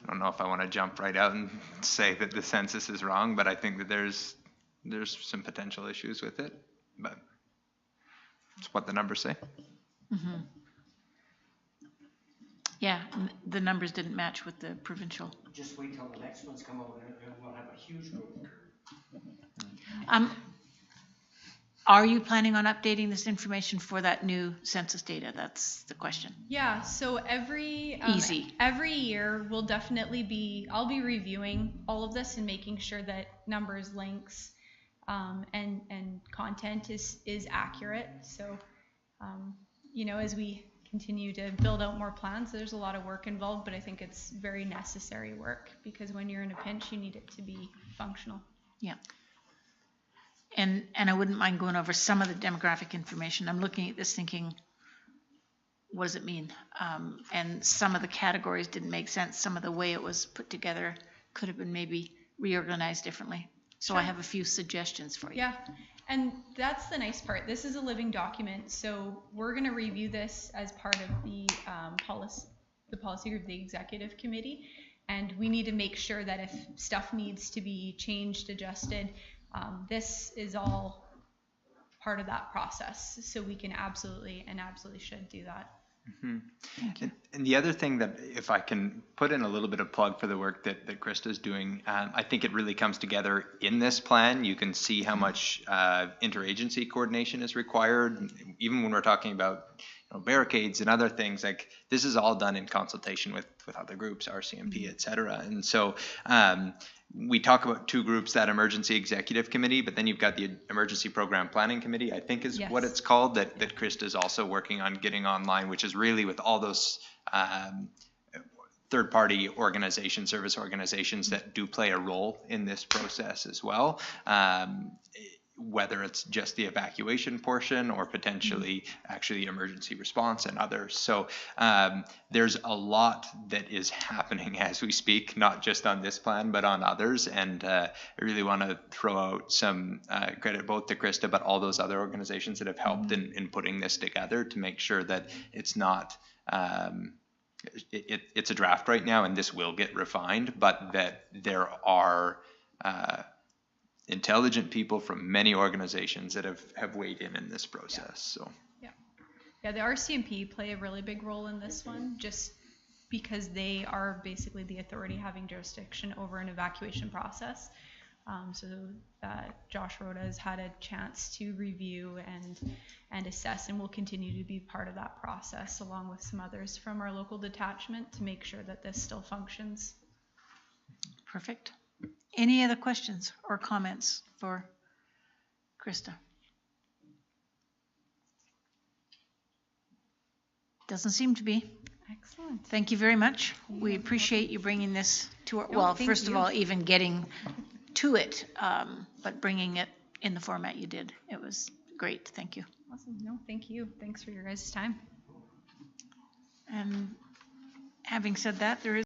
don't know if I want to jump right out and say that the census is wrong, but I think that there's some potential issues with it. But it's what the numbers say. Mm-hmm. Yeah, the numbers didn't match with the provincial. Just wait till the next ones come out and we'll have a huge group. Are you planning on updating this information for that new census data? That's the question. Yeah, so every Easy. every year we'll definitely I'll be reviewing all of this and making sure that numbers, links, and content is accurate. So, as we continue to build out more plans, there's a lot of work involved, but I think it's very necessary work because when you're in a pinch, you need it to be functional. Yeah. And I wouldn't mind going over some of the demographic information. I'm looking at this thinking, what does it mean? And some of the categories didn't make sense. Some of the way it was put together could have been maybe reorganized differently. So I have a few suggestions for you. Yeah, and that's the nice part. This is a living document, so we're going to review this as part of the policy group, the executive committee, and we need to make sure that if stuff needs to be changed, adjusted, this is all part of that process. So we can absolutely should do that. Mm-hmm. And the other thing that, if I can put in a little bit of plug for the work that Krista's doing, I think it really comes together in this plan. You can see how much interagency coordination is required, even when we're talking about barricades and other things. Like, this is all done in consultation with other groups, RCMP, et cetera. And so we talk about two groups, that emergency executive committee, but then you've got the emergency program planning committee, I think is what it's called, that Krista is also working on getting online, which is really with all those third-party organizations, service organizations that do play a role in this process as well. Whether it's just the evacuation portion or potentially actually emergency response and others. So there's a lot that is happening as we speak, not just on this plan, but on others. And I really want to throw out some credit both to Krista, but all those other organizations that have helped in putting this together to make sure that it's not, it's a draft right now and this will get refined, but that there are intelligent people from many organizations that have weighed in this process. So yeah, the RCMP play a really big role in this one, just because they are basically the authority having jurisdiction over an evacuation process. So Josh Rhoda has had a chance to review and assess, and will continue to be part of that process along with some others from our local detachment to make sure that this still functions. Perfect. Any other questions or comments for Krista? Doesn't seem to be. Excellent. Thank you very much. We appreciate you bringing this to our, well, first of all, even getting to it, but bringing it in the format you did. It was great. Thank you. Awesome. No, thank you. Thanks for your guys' time. And having said that, there is